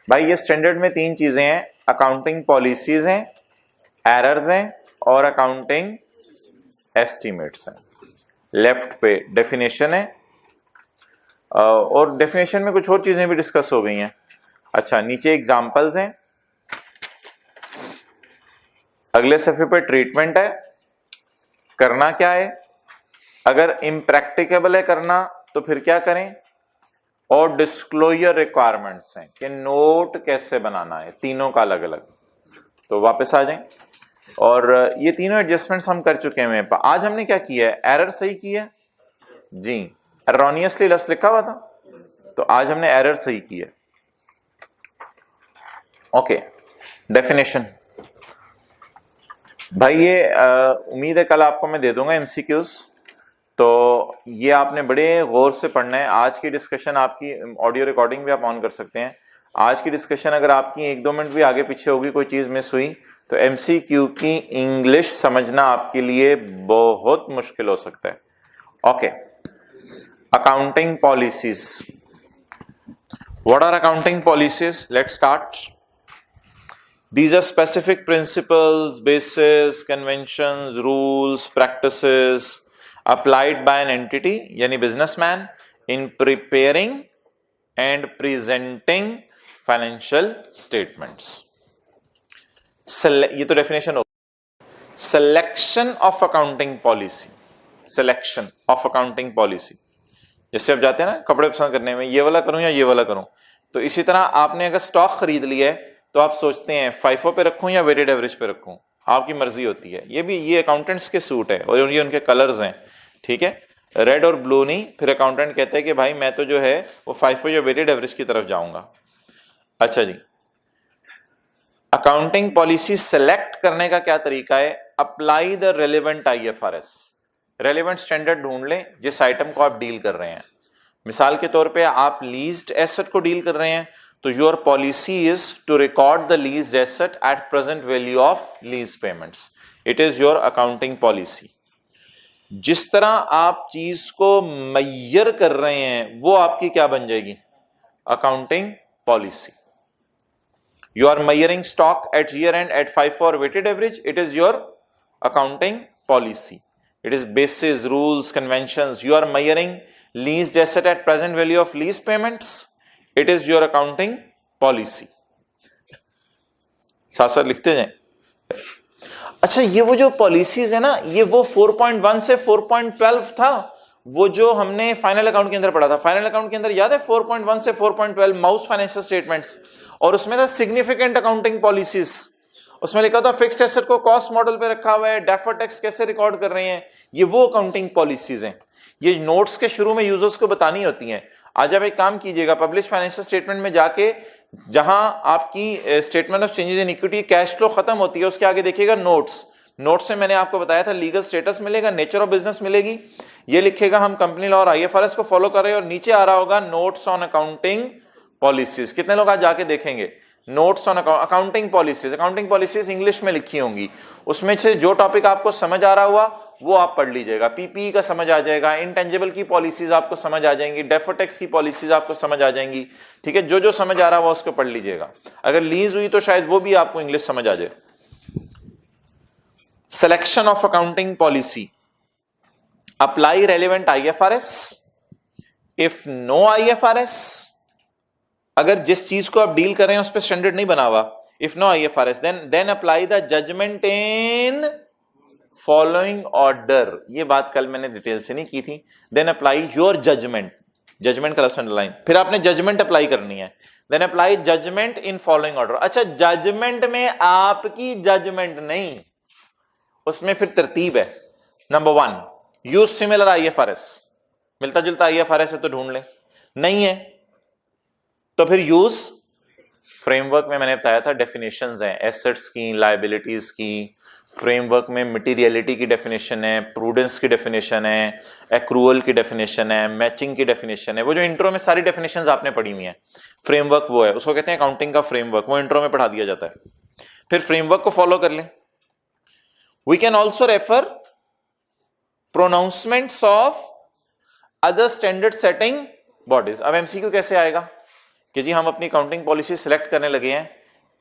भाई ये स्टैंडर्ड में 3 चीजें हैं, अकाउंटिंग पॉलिसीज हैं, एरर्स हैं और अकाउंटिंग एस्टीमेट्स हैं। लेफ्ट पे डेफिनेशन है और डेफिनेशन में कुछ और चीजें भी डिस्कस हो गई हैं। अच्छा नीचे एग्जांपल्स हैं, अगले सफे पे ट्रीटमेंट है, करना क्या है, अगर इम्प्रैक्टिकेबल है करना तो फिर क्या करें, और डिस्क्लोजर रिक्वायरमेंट्स हैं कि नोट कैसे बनाना है, तीनों का अलग अलग। तो वापस आ जाएं, और ये तीनों एडजस्टमेंट्स हम कर चुके हैं। आज हमने क्या किया है, एरर सही की है जी, एरोनियसली लफ्ज लिखा हुआ था, तो आज हमने एरर सही की है। ओके डेफिनेशन भाई, ये उम्मीद है कल आपको मैं दे दूंगा एमसीक्यूज, तो ये आपने बड़े गौर से पढ़ना है। आज की डिस्कशन आपकी ऑडियो रिकॉर्डिंग भी आप ऑन कर सकते हैं, आज की डिस्कशन अगर आपकी 1-2 मिनट भी आगे पीछे होगी, कोई चीज मिस हुई, तो एमसीक्यू की इंग्लिश समझना आपके लिए बहुत मुश्किल हो सकता है। Okay, accounting policies. What are accounting policies? Let's start. These are specific principles, bases, conventions, rules, practices applied by an entity, यानी businessman, in preparing and presenting financial statements. ये तो definition हो। Selection of accounting policy. Selection of accounting policy. जैसे आप जाते हैं ना कपड़े पसंद करने में, ये वाला करूं या ये वाला करूं, तो इसी तरह आपने अगर स्टॉक खरीद लिया है तो आप सोचते हैं फाइफो पे रखूं या वेटेड एवरेज पे रखूं, आपकी मर्जी होती है। ये अकाउंटेंट्स के सूट है और ये उनके कलर्स हैं, ठीक है, रेड और ब्लू नहीं। फिर अकाउंटेंट कहता है कि भाई मैं तो जो है वो फाइफो या वेटेड एवरेज की तरफ जाऊंगा। अच्छा जी, अकाउंटिंग पॉलिसी सेलेक्ट करने का क्या तरीका है? Apply the relevant IFRS, relevant standard ढूंढ लें जिस आइटम को आप डील कर रहे हैं। मिसाल के तौर पे आप लीज्ड एसेट को डील कर रहे हैं, तो your policy is to record the leased asset at present value of lease payments. It is your accounting policy. जिस तरह आप चीज को मेजर कर रहे हैं वो आपकी क्या बन जाएगी? Accounting policy. You are measuring stock at year end at FIFO or weighted average, it is your accounting policy. It is basis, rules, conventions. You are measuring leased asset at present value of lease payments. It is your accounting policy. साथ साथ लिखते जाएं। अच्छा, ये वो जो policies है ना, ये वो 4.1 से 4.12 था, वो जो हमने फाइनल अकाउंट के अंदर पढ़ा था। फाइनल अकाउंट के अंदर याद है 4.1 से 4.12 माउस फाइनेंशियल स्टेटमेंट्स, और उसमें था सिग्निफिकेंट अकाउंटिंग पॉलिसीज। उसमें लिखा था फिक्स्ड एसेट को कॉस्ट मॉडल पे रखा हुआ है, डेफर्ड टैक्स कैसे रिकॉर्ड कर रहे हैं, ये वो अकाउंटिंग पॉलिसीज हैं। ये नोट्स के शुरू में यूजर्स को बतानी होती हैं। आज आप एक काम कीजिएगा, पब्लिश फाइनेंशियल स्टेटमेंट में जाके जहां आपकी statement of changes in equity cash flow खत्म होती है, उसके आगे देखिएगा नोट्स। नोट्स में मैंने आपको बताया था लीगल स्टेटस मिलेगा, नेचर ऑफ बिजनेस मिलेगी, ये लिखेगा हम कंपनी लॉ और IFRS को फॉलो कर रहे हैं, और नीचे आ रहा होगा नोट्स ऑन अकाउंटिंग पॉलिसीज। कितने लोग आज जाके देखेंगे notes on accounting policies? Accounting policies English में लिखी होंगी, उसमें से जो टॉपिक आपको समझ आ रहा हुआ वो आप पढ़ लीजिएगा। PPE का समझ आ जाएगा, इंटेंजिबल की पॉलिसीज आपको समझ आ जाएंगी, डेफर्ड टैक्स की पॉलिसीज आपको समझ आ जाएंगी, ठीक है। जो जो समझ आ रहा हुआ उसको पढ़ लीजिएगा। अगर लीज हुई तो शायद वो भी आपको इंग्लिश समझ आ जाए। Selection of accounting policy. Apply relevant IFRS. If no IFRS, अगर जिस चीज को आप डील कर रहे हैं उस पर स्टैंडर्ड नहीं बना हुआ, if no IFRS, then apply the judgment in following order. ये बात कल मैंने डिटेल से नहीं की थी। Then apply your judgment. Judgement का लफ्ज़ अंडरलाइन, फिर आपने जजमेंट अप्लाई करनी है। Then apply judgement in following order. अच्छा, जजमेंट में आपकी जजमेंट नहीं, उसमें फिर तरतीब है। Number 1, use similar IFRS। मिलता जुलता IFRS है तो ढूंढ लें, नहीं है तो फिर यूज फ्रेमवर्क में मैंने बताया था डेफिनेशंस हैं एसेट्स की, लायबिलिटीज की। फ्रेमवर्क में मटेरियलिटी की डेफिनेशन है, प्रूडेंस की डेफिनेशन है, एक्रूअल की डेफिनेशन है, मैचिंग की डेफिनेशन है। वो जो इंट्रो में सारी डेफिनेशंस आपने पढ़ी हुई हैं, फ्रेमवर्क वो है, उसको कहते हैं अकाउंटिंग का फ्रेमवर्क, वो इंट्रो में पढ़ा दिया जाता है। फिर फ्रेमवर्क को फॉलो कर लें। We can also refer pronouncements of other standard setting bodies. अब MCQ कैसे आएगा कि जी हम अपनी अकाउंटिंग पॉलिसी सिलेक्ट करने लगे हैं,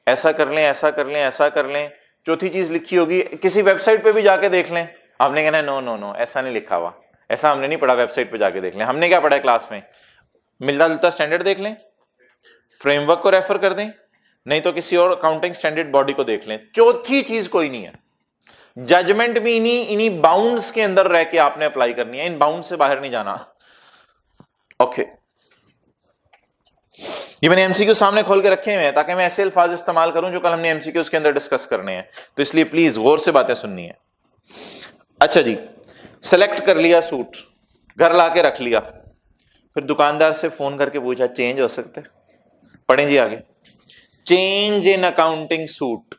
ऐसा कर लें, ऐसा कर लें, ऐसा कर लें। चौथी चीज लिखी होगी, किसी वेबसाइट पे भी जाके देख लें, आपने कहना नो नो नो ऐसा नहीं लिखा हुआ, ऐसा हमने नहीं पढ़ा, वेबसाइट पे जाके देख लें। हमने क्या पढ़ा है क्लास में? मिलता जुलता स्टैंडर्ड देख लें, फ्रेमवर्क को रेफर कर दें, नहीं तो किसी और अकाउंटिंग स्टैंडर्ड बॉडी को देख लें। चौथी चीज कोई नहीं है। जजमेंट भी इन्हीं बाउंड्स के अंदर रह के आपने अप्लाई करनी है, इन बाउंड से बाहर नहीं जाना। ओके, ये मैंने MCQ सामने खोल के रखे हुए हैं ताकि मैं ऐसे अल्फाज इस्तेमाल करूं जो कल हमने MCQ के अंदर डिस्कस करने हैं, तो इसलिए प्लीज गौर से बातें सुननी है। अच्छा जी, सेलेक्ट कर लिया सूट, घर लाके रख लिया, फिर दुकानदार से फोन करके पूछा चेंज हो सकते? पढ़ें जी आगे। Change in accounting suit.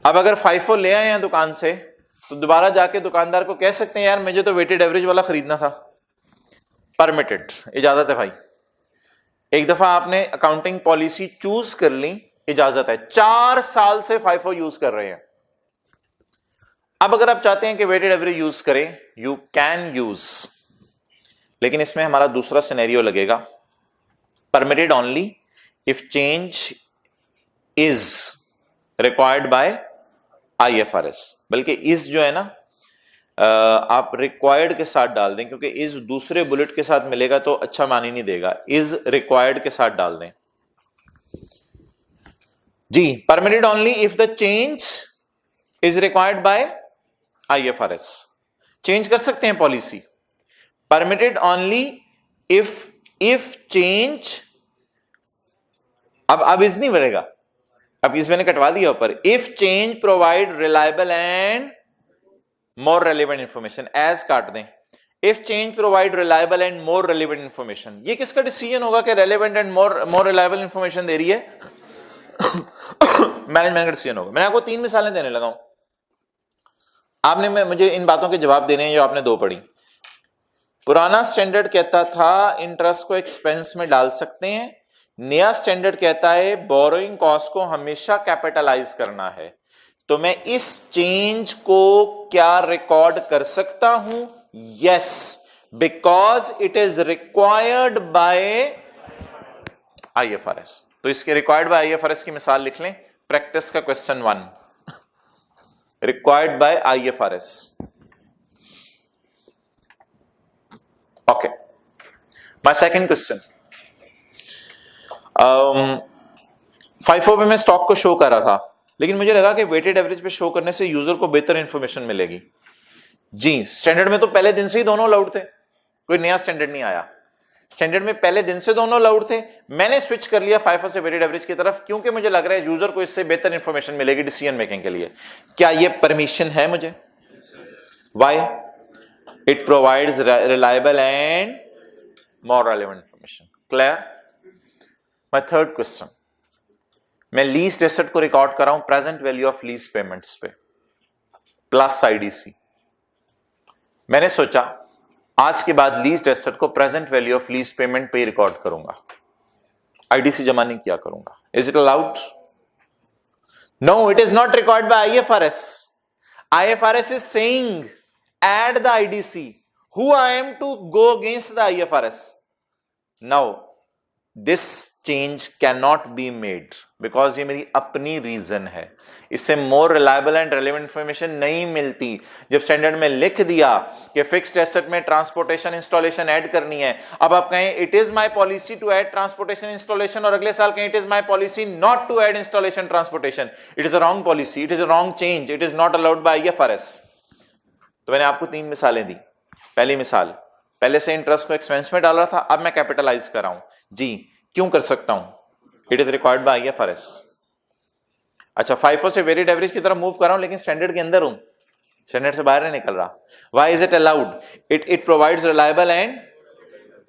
अब अगर FIFO ले आए हैं दुकान से तो दोबारा जाके दुकानदार को कह सकते हैं यार मुझे तो वेटेड एवरेज वाला खरीदना था। परमिटेड, इजाजत है भाई। एक दफा आपने अकाउंटिंग पॉलिसी चूज कर ली, इजाजत है, 4 साल से FIFO यूज कर रहे हैं। अब अगर आप चाहते हैं कि वेटेड एवरेज यूज करें, यू कैन यूज, लेकिन इसमें हमारा दूसरा सिनेरियो लगेगा, permitted only if change is required by IFRS। बल्कि इज जो है ना, आप रिक्वायर्ड के साथ डाल दें, क्योंकि इज दूसरे बुलेट के साथ मिलेगा तो अच्छा मानी नहीं देगा, इज रिक्वायर्ड के साथ डाल दें जी। Permitted only if the change is required by IFRS। Change कर सकते हैं policy, permitted only if change, अब इज नहीं बढ़ेगा, अब इस मैंने कटवा दिया ऊपर, if change provide reliable and more relevant information, एज काट दें, if change provide reliable and more relevant information. ये किसका डिसीजन होगा कि relevant and more reliable information दे रही है? मैनेजमेंट का डिसीजन होगा। मैंने आपको 3 मिसालें देने लगा हूं, आपने मुझे इन बातों के जवाब देने हैं जो आपने 2 पढ़ी। पुराना स्टैंडर्ड कहता था इंटरेस्ट को एक्सपेंस में डाल सकते हैं, नया स्टैंडर्ड कहता है बोरोइंग कॉस्ट को हमेशा कैपिटलाइज करना है। तो मैं इस चेंज को क्या रिकॉर्ड कर सकता हूं? Yes, because it is required by IFRS। तो इसके रिक्वायर्ड बाय IFRS की मिसाल लिख लें, प्रैक्टिस का question 1, required by IFRS। Okay, my second question, FIFO पे मैं स्टॉक को शो कर रहा था, लेकिन मुझे लगा कि वेटेड एवरेज पे शो करने से यूजर को बेहतर इंफॉर्मेशन मिलेगी जी। स्टैंडर्ड में तो पहले दिन से ही दोनों अलाउड थे, कोई नया स्टैंडर्ड नहीं आया, स्टैंडर्ड में पहले दिन से दोनों अलाउड थे। मैंने स्विच कर लिया FIFO से वेटेड एवरेज की तरफ, क्योंकि मुझे लग रहा है यूजर को इससे बेहतर इंफॉर्मेशन मिलेगी डिसीजन मेकिंग के लिए। क्या यह परमिशन है मुझे? Why? It provides reliable and more relevant information. Clear? My third question, मैं लीज्ड एसेट को रिकॉर्ड कर रहा हूं present value of lease payments पे प्लस IDC। मैंने सोचा आज के बाद लीज्ड एसेट को present value of lease payment पे रिकॉर्ड करूंगा, IDC जमा नहीं किया करूंगा। Is it allowed? No, it is not required by IFRS। IFRS is saying add the IDC. Who I am to go against the IFRS? Now this change can not be made because ये मेरी अपनी reason है, इससे more reliable and relevant information नहीं मिलती। जब standard में लिख दिया कि फिक्स्ड एसेट में ट्रांसपोर्टेशन इंस्टॉलेशन ऐड करनी है, अब आप कहें it is my policy to add transportation installation, और अगले साल कहें it is my policy not to add installation transportation, it is a wrong policy, it is a wrong change, it is not allowed by IFRS। तो मैंने आपको 3 मिसालें दी। पहली मिसाल, पहले से इंटरेस्ट को एक्सपेंस में डाल रहा था, अब मैं कैपिटलाइज कर रहा हूं जी। क्यों कर सकता हूं? It is required by IFRS। अच्छा, FIFO से वेटेड एवरेज की तरफ मूव कर रहा हूं, लेकिन स्टैंडर्ड के अंदर हूं, स्टैंडर्ड से बाहर नहीं निकल रहा। Why is it allowed? It provides reliable and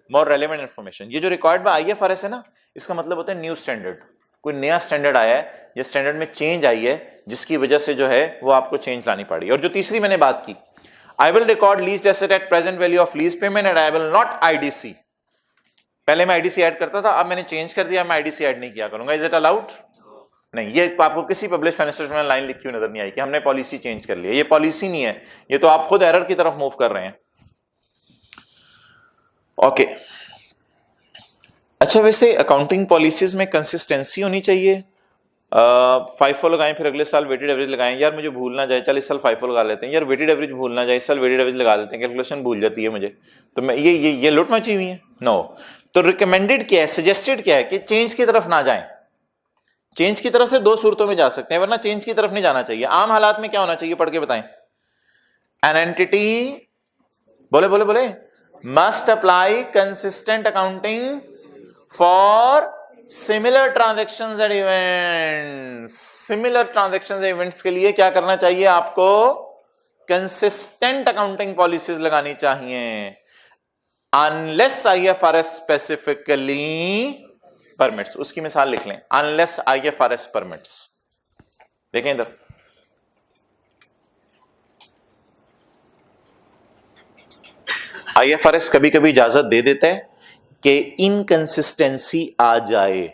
more relevant information. ये जो रिक्वायर्ड बाय IFRS है ना, इसका मतलब होता है न्यू स्टैंडर्ड, कोई नया स्टैंडर्ड आया है, ये स्टैंडर्ड में चेंज आई है, जिसकी वजह से जो है वो आपको चेंज लानी पड़ी। और जो तीसरी मैंने बात की, I will record leased asset at present value of lease payment and I will not IDC। पहले मैं IDC ऐड करता था, अब मैंने चेंज कर दिया, मैं IDC ऐड नहीं किया करूंगा। Is it allowed? नहीं। ये आपको किसी पब्लिश फाइनेंशियल में लाइन लिखी हुई नजर नहीं आई कि हमने पॉलिसी चेंज कर लिया। ये पॉलिसी नहीं है, ये तो आप खुद एरर की तरफ मूव कर रहे हैं। ओके, अच्छा, वैसे अकाउंटिंग पॉलिसीज में कंसिस्टेंसी होनी चाहिए। FIFO लगाएं, फिर अगले साल वेटेड एवरेज लगाएं, यार मुझे भूल ना जाए, चल इस साल FIFO लगा लेते हैं, यार वेटेड एवरेज भूल ना जाए, इस साल वेटेड एवरेज लगा लेते हैं, कैलकुलेशन भूल जाती है मुझे, तो मैं ये लूट मची हुई है। नो, तो रिकमेंडेड क्या है, सजेस्टेड क्या है कि चेंज की तरफ ना जाएं। चेंज की तरफ से 2 सूरतों में जा सकते हैं, वरना चेंज की तरफ नहीं जाना चाहिए। आम हालात में क्या होना चाहिए, पढ़ के बताएं। एन एंटिटी, बोले must apply consistent accounting for similar transactions and events. Similar transactions and events के लिए क्या करना चाहिए आपको? कंसिस्टेंट अकाउंटिंग पॉलिसीज लगानी चाहिए, अनलेस IFRS स्पेसिफिकली परमिट्स। उसकी मिसाल लिख लें, अनलेस IFRS परमिट्स। देखें इधर, IFRS कभी कभी इजाजत दे देता है कि इनकंसिस्टेंसी आ जाए,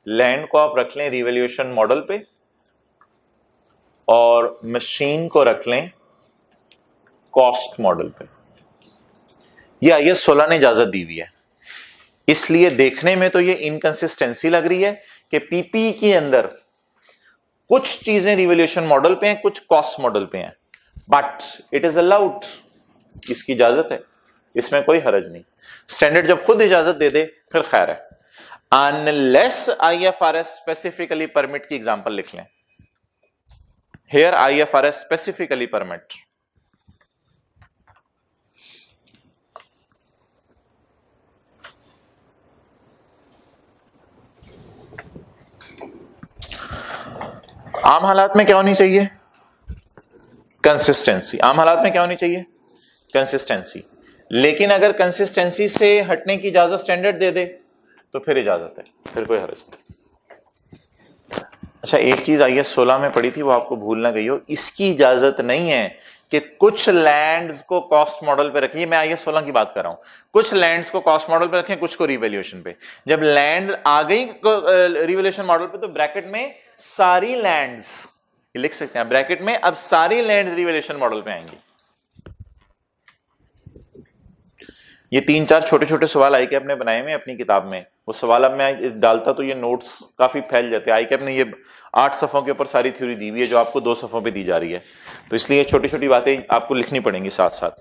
लैंड को आप रख लें रिवैल्यूएशन मॉडल पे और मशीन को रख लें कॉस्ट मॉडल पे। ये आईएस 16 ने इजाजत दी हुई है, इसलिए देखने में तो ये इनकंसिस्टेंसी लग रही है कि पीपी के अंदर कुछ चीजें रिवैल्यूएशन मॉडल पे हैं, कुछ कॉस्ट मॉडल पे हैं, बट इट इज अलाउड, इसकी इजाजत है, इसमें कोई हरज नहीं। स्टैंडर्ड जब खुद इजाजत दे दे फिर खैर है, अनलेस आईएफआरएस स्पेसिफिकली परमिट की एग्जांपल लिख लें। Here IFRS specifically permit. आम हालात में क्या होनी चाहिए? कंसिस्टेंसी। आम हालात में क्या होनी चाहिए? कंसिस्टेंसी। लेकिन अगर कंसिस्टेंसी से हटने की इजाजत स्टैंडर्ड दे दे तो फिर इजाजत है, फिर कोई हर्ज नहीं। अच्छा, एक चीज आईएस 16 में पड़ी थी, वो आपको भूल ना गई हो, इसकी इजाजत नहीं है कि कुछ लैंड्स को कॉस्ट मॉडल पे रखिए। मैं आईएस 16 की बात कर रहा हूं, कुछ लैंड्स को कॉस्ट मॉडल पे रखें, कुछ को रिवैल्यूएशन पे। जब लैंड आ गई रिवैल्यूएशन मॉडल पे तो ब्रैकेट में सारी लैंड्स लिख सकते हैं, ब्रैकेट में अब सारी लैंड रिवैल्यूएशन मॉडल पे आएंगी। ये 3-4 छोटे छोटे सवाल आई कैप ने बनाए हुए अपनी किताब में, वो सवाल अब मैं डालता तो ये नोट्स काफी फैल जाते हैं। आई कैप ने ये 8 सफ़ों के ऊपर सारी थ्योरी दी हुई है जो आपको 2 सफ़ों पे दी जा रही है, तो इसलिए छोटी छोटी बातें आपको लिखनी पड़ेंगी साथ साथ,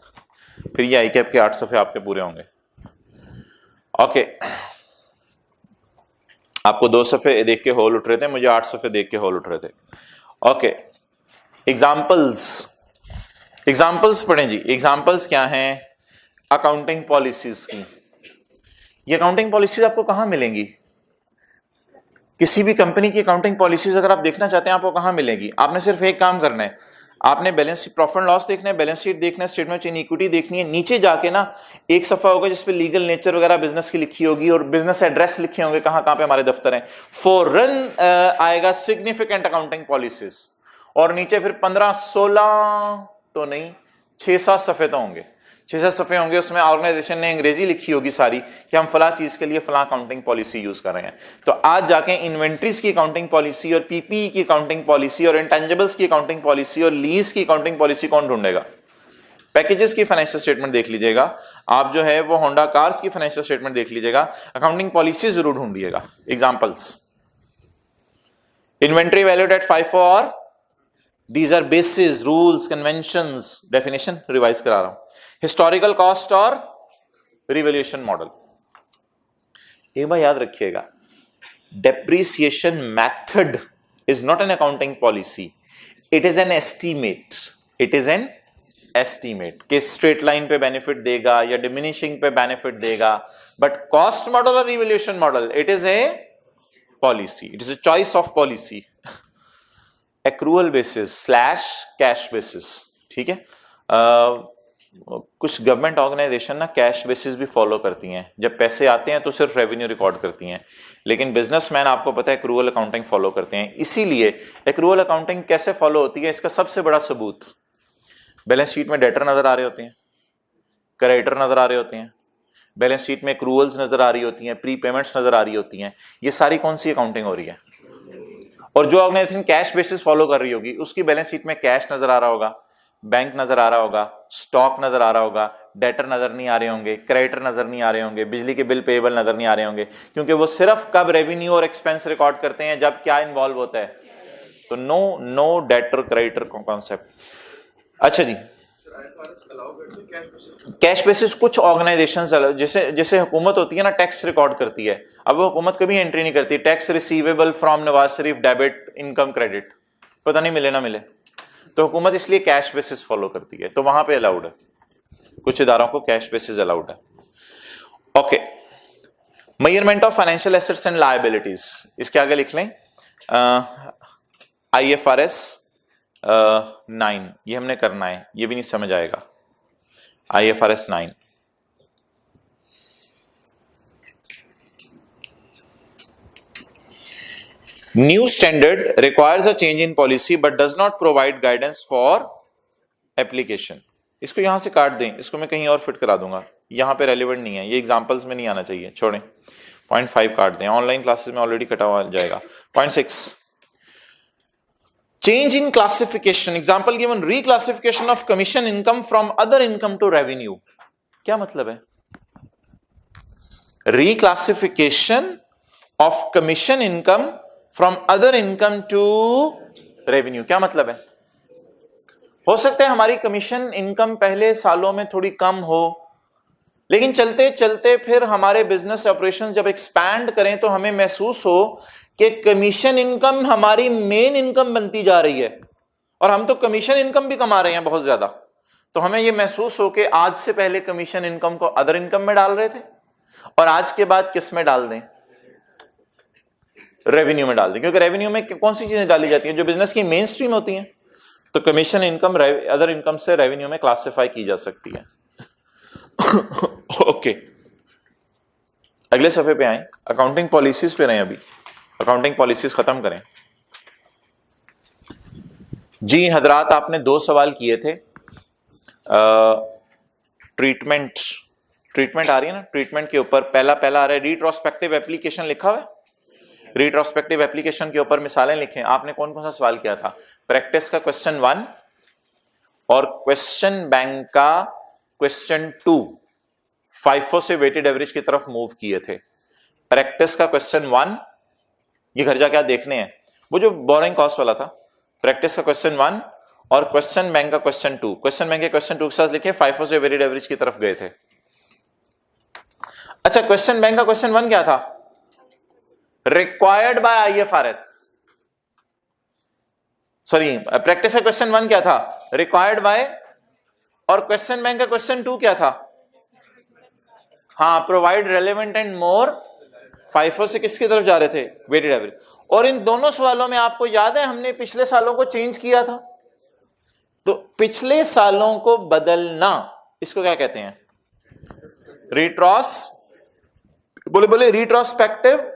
फिर ये आई कैप के 8 सफ़े आपके पूरे होंगे। ओके, आपको 2 सफ़े देख के होल उठ रहे थे, मुझे 8 सफ़े देख के होल उठ रहे थे। ओके, एग्जाम्पल्स पढ़ें जी। एग्जाम्पल्स क्या हैं? अकाउंटिंग पॉलिसीज की। ये अकाउंटिंग पॉलिसीज आपको कहां मिलेंगी? किसी भी कंपनी की अकाउंटिंग पॉलिसीज अगर आप देखना चाहते हैं आपको कहां मिलेगी? आपने सिर्फ एक काम करना है, आपने बैलेंस प्रॉफिट एंड लॉस देखना है, बैलेंस शीट देखना है, स्टेटमेंट ऑफ इक्विटी देखनी है। नीचे जाके ना एक सफा होगा जिसपे लीगल नेचर वगैरह बिजनेस की लिखी होगी और बिजनेस एड्रेस लिखे होंगे, कहां कहां पे हमारे दफ्तर हैं। फॉरेन आएगा सिग्निफिकेंट अकाउंटिंग पॉलिसीज, और नीचे फिर 15-16 तो नहीं, 6-7 सफे तो होंगे, 6-7 सफे होंगे। उसमें ऑर्गेनाइजेशन ने अंग्रेजी लिखी होगी सारी कि हम फला चीज के लिए फला अकाउंटिंग पॉलिसी यूज कर रहे हैं। तो आज जाके इन्वेंट्रीज की अकाउंटिंग पॉलिसी और पीपीई की अकाउंटिंग पॉलिसी और इंटेंजिबल्स की अकाउंटिंग पॉलिसी और लीज की अकाउंटिंग पॉलिसी कौन ढूंढेगा? पैकेजेस की फाइनेंशियल स्टेटमेंट देख लीजिएगा आप, जो है वो होंडा कार्स की फाइनेंशियल स्टेटमेंट देख लीजिएगा, अकाउंटिंग पॉलिसी जरूर ढूंढिएगा। Examples, inventory valued at FIFO, these are bases, rules, conventions, definition revise करा रहा हूं। हिस्टोरिकल कॉस्ट और रिवैल्यूएशन मॉडल। एक बार याद रखिएगा, depreciation method is not an accounting policy, it is N estimate. It is N estimate कि straight line पे बेनिफिट देगा या डिमिनिशिंग पे बेनिफिट देगा, बट कॉस्ट मॉडल और revaluation model it is a policy, it is a choice of policy. Accrual basis slash cash basis, ठीक है। कुछ गवर्नमेंट ऑर्गेनाइजेशन ना कैश बेसिस भी फॉलो करती हैं, जब पैसे आते हैं तो सिर्फ रेवेन्यू रिकॉर्ड करती हैं, लेकिन बिजनेसमैन आपको पता है एक्रूअल अकाउंटिंग फॉलो करते हैं। इसीलिए एक्रूअल अकाउंटिंग कैसे फॉलो होती है, इसका सबसे बड़ा सबूत, बैलेंस शीट में डेटर नजर आ रहे होते हैं, क्रेडिटर नजर आ रहे होते हैं, बैलेंस शीट में एक्रूअल्स नजर आ रही होती हैं, प्री पेमेंट्स नजर आ रही होती हैं, ये सारी कौन सी अकाउंटिंग हो रही है? और जो ऑर्गेनाइजेशन कैश बेसिस फॉलो कर रही होगी उसकी बैलेंस शीट में कैश नजर आ रहा होगा, बैंक नजर आ रहा होगा, स्टॉक नजर आ रहा होगा, डेटर नजर नहीं आ रहे होंगे, क्रेडिटर नजर नहीं आ रहे होंगे, बिजली के बिल पेएबल नजर नहीं आ रहे होंगे, क्योंकि वो सिर्फ कब रेवेन्यू और एक्सपेंस रिकॉर्ड करते हैं जब क्या इन्वॉल्व होता है, तो नो डेटर क्रेडिटर कॉन्सेप्ट। अच्छा जी, कैश बेसिस कुछ ऑर्गेनाइजेशंस जैसे हुकूमत होती है ना, टैक्स रिकॉर्ड करती है, अब वो हुकूमत कभी एंट्री नहीं करती, tax receivable from Nawaz Sharif debit income credit, पता नहीं मिले ना मिले, तो हुकूमत इसलिए कैश बेसिस फॉलो करती है, तो वहां पे अलाउड है, कुछ इदारों को कैश बेसिस अलाउड है। Okay, measurement of financial assets and liabilities, इसके आगे लिख लें IFRS 9, ये हमने करना है, ये भी नहीं समझ आएगा। IFRS 9, new standard requires a change in policy but does not provide guidance for application. इसको यहां से काट दें, इसको मैं कहीं और फिट करा दूंगा। यहाँ पे रेलिवेंट नहीं है, ये एग्जांपल्स में नहीं आना चाहिए, छोड़ें। 0.5 काट दें, ऑनलाइन क्लासेस में ऑलरेडी कटा हुआ जाएगा। 0.6 change in classification, example given, reclassification of commission income from other income to revenue. क्या मतलब है? Reclassification of commission income from other income to revenue, क्या मतलब है? हो सकता है हमारी कमीशन इनकम पहले सालों में थोड़ी कम हो, लेकिन चलते चलते फिर हमारे बिजनेस ऑपरेशन जब एक्सपैंड करें तो हमें महसूस हो कि कमीशन इनकम हमारी मेन इनकम बनती जा रही है और हम तो कमीशन इनकम भी कमा रहे हैं बहुत ज्यादा। तो हमें यह महसूस हो कि आज से पहले कमीशन इनकम को अदर इनकम में डाल रहे थे और आज के बाद किस में डाल दें? रेवेन्यू में डाल दें, क्योंकि रेवेन्यू में कौन सी चीजें डाली जाती हैं जो बिजनेस की मेन स्ट्रीम होती हैं। तो कमीशन इनकम अदर इनकम से रेवेन्यू में क्लासिफाई की जा सकती है। ओके, अगले सफे पे आए, अकाउंटिंग पॉलिसीज पे रहे, अभी अकाउंटिंग पॉलिसीज खत्म करें। जी हजरात, आपने 2 सवाल किए थे। ट्रीटमेंट आ रही है ना, ट्रीटमेंट के ऊपर पहला आ रहा है रिट्रोस्पेक्टिव एप्लीकेशन लिखा हुआ है। रिट्रोस्पेक्टिव एप्लीकेशन के ऊपर मिसालें लिखें। आपने कौन कौन सा सवाल किया था? प्रैक्टिस का क्वेश्चन 1 और क्वेश्चन बैंक का क्वेश्चन 2 FIFO से वेटेड एवरेज की तरफ मूव किए थे। प्रैक्टिस का क्वेश्चन 1 ये घर जाके आप देखने हैं, वो जो बोरिंग कॉस्ट वाला था। प्रैक्टिस का क्वेश्चन 1 और क्वेश्चन बैंक का क्वेश्चन 2, क्वेश्चन बैंक के क्वेश्चन 2 के साथ लिखे FIFO से वेटेड एवरेज की तरफ गए थे। अच्छा, क्वेश्चन बैंक का क्वेश्चन 1 क्या था? Required by IFRS, sorry, practice का क्वेश्चन 1 क्या था? रिक्वायर्ड बाय, और क्वेश्चन बैंक का क्वेश्चन 2 क्या था? हाँ, provide relevant and more. FIFO से किसकी तरफ जा रहे थे? Weighted average. और इन दोनों सवालों में आपको याद है हमने पिछले सालों को चेंज किया था। तो पिछले सालों को बदलना, इसको क्या कहते हैं? Retrospective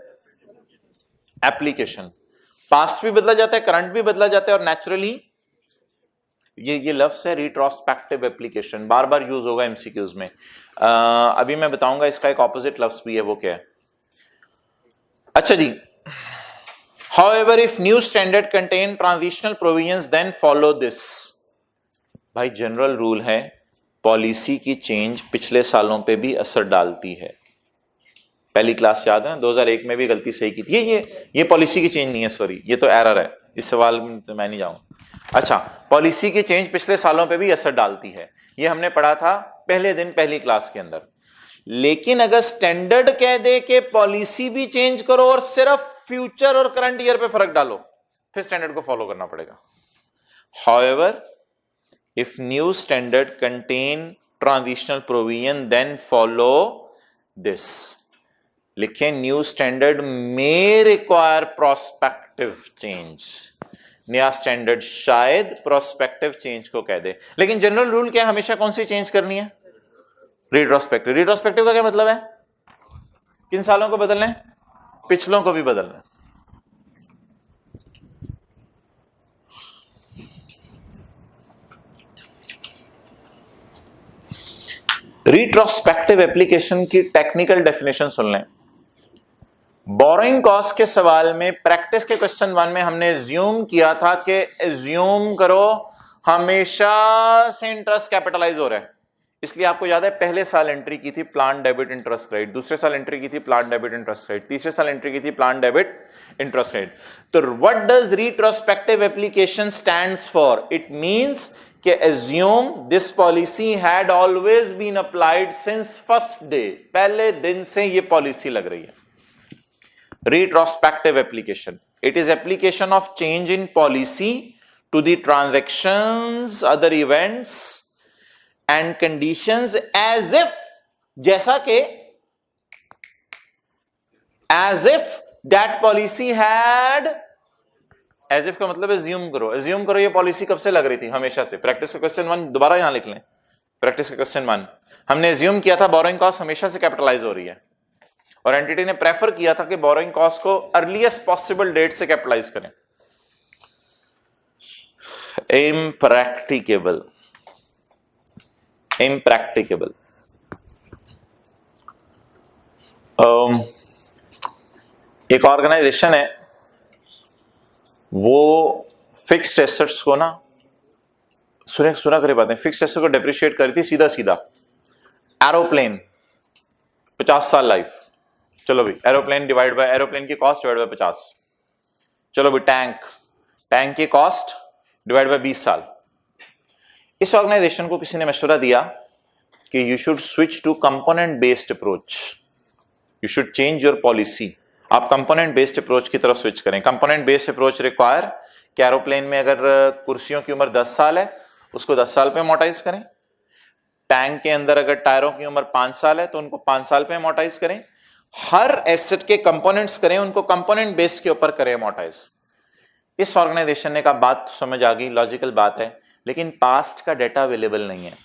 application. पास्ट भी बदला जाता है, करंट भी बदला जाता है, और नेचुरली ये लफ्ज है रिट्रोस्पेक्टिव एप्लीकेशन, बार बार यूज होगा एमसीक्यूज में। अभी मैं बताऊंगा इसका एक ऑपोजिट लफ्ज भी है, वो क्या है। अच्छा जी, however if new standard contain transitional provisions then follow this। भाई जनरल रूल है, पॉलिसी की चेंज पिछले सालों पे भी असर डालती है। पहली क्लास याद है ना, 2001 में भी गलती सही की थी। ये पॉलिसी की चेंज नहीं है, सॉरी, ये तो एरर है, इस सवाल में तो मैं नहीं जाऊंगा। अच्छा, पॉलिसी की चेंज पिछले सालों पे भी असर डालती है, ये हमने पढ़ा था पहले दिन पहली क्लास के अंदर। लेकिन अगर स्टैंडर्ड कह दे कि पॉलिसी भी चेंज करो और सिर्फ फ्यूचर और करंट ईयर पे फर्क डालो, फिर स्टैंडर्ड को फॉलो करना पड़ेगा। However, if new standard contain transitional provision then follow this। लिखें new standard may require prospective change। नया स्टैंडर्ड शायद प्रोस्पेक्टिव चेंज को कह दे, लेकिन जनरल रूल क्या है? हमेशा कौन सी चेंज करनी है? रिट्रोस्पेक्टिव। रिट्रोस्पेक्टिव का क्या मतलब है? किन सालों को बदलना है? पिछलों को भी बदलना है। रिट्रोस्पेक्टिव एप्लीकेशन की टेक्निकल डेफिनेशन सुन लें। बोरोइंग कॉस्ट के सवाल में प्रैक्टिस के क्वेश्चन 1 में हमने एज्यूम किया था कि एज्यूम करो हमेशा से इंटरेस्ट कैपिटलाइज हो रहा है, इसलिए आपको याद है पहले साल एंट्री की थी प्लान डेबिट इंटरेस्ट क्रेडिट, दूसरे साल एंट्री की थी प्लान डेबिट इंटरेस्ट क्रेडिट, तीसरे साल एंट्री की थी प्लान डेबिट इंटरेस्ट क्रेडिट। तो what does retrospective application stands for? It means कि assume this policy had always been applied since first day, पहले दिन से ये पॉलिसी लग रही है। Retrospective application, it is application of change in policy to the transactions, other events and conditions as if, जैसा के as if that policy had, as if का मतलब एज्यूम करो ये पॉलिसी कब से लग रही थी? हमेशा से। प्रैक्टिस का क्वेश्चन 1 दोबारा यहां लिख लें। प्रैक्टिस का क्वेश्चन 1 हमने एज्यूम किया था बोरोइंग कॉस्ट हमेशा से कैपिटलाइज हो रही है, और एंटिटी ने प्रेफर किया था कि बोरोइंग कॉस्ट को अर्लीस्ट पॉसिबल डेट से कैपिटलाइज करें। इम्प्रैक्टिकेबल एक ऑर्गेनाइजेशन है, वो फिक्स्ड एसेट्स को ना सुना करे बातें, फिक्स्ड एसेट को डेप्रिशिएट करी थी सीधा सीधा। एरोप्लेन 50 साल लाइफ, चलो भाई एरोप्लेन डिवाइड बाय एरोप्लेन की कॉस्ट डिवाइड बाय 50, चलो भाई टैंक की कॉस्ट डिवाइड बाय 20 साल। इस ऑर्गेनाइजेशन को किसी ने मशवरा दिया कि you should switch to component based approach, you should change your policy, आप कंपोनेंट बेस्ड अप्रोच की तरफ स्विच करें। कंपोनेंट बेस्ड अप्रोच रिक्वायर कि एरोप्लेन में अगर कुर्सियों की उम्र 10 साल है उसको 10 साल पे अमोर्टाइज करें, टैंक के अंदर अगर टायरों की उम्र 5 साल है तो उनको 5 साल पे अमोर्टाइज करें, हर एसेट के कंपोनेंट्स करें उनको कंपोनेंट बेस के ऊपर करें अमोर्टाइज। इस ऑर्गेनाइजेशन ने कहा बात समझ आ गई, लॉजिकल बात है, लेकिन पास्ट का डेटा अवेलेबल नहीं है,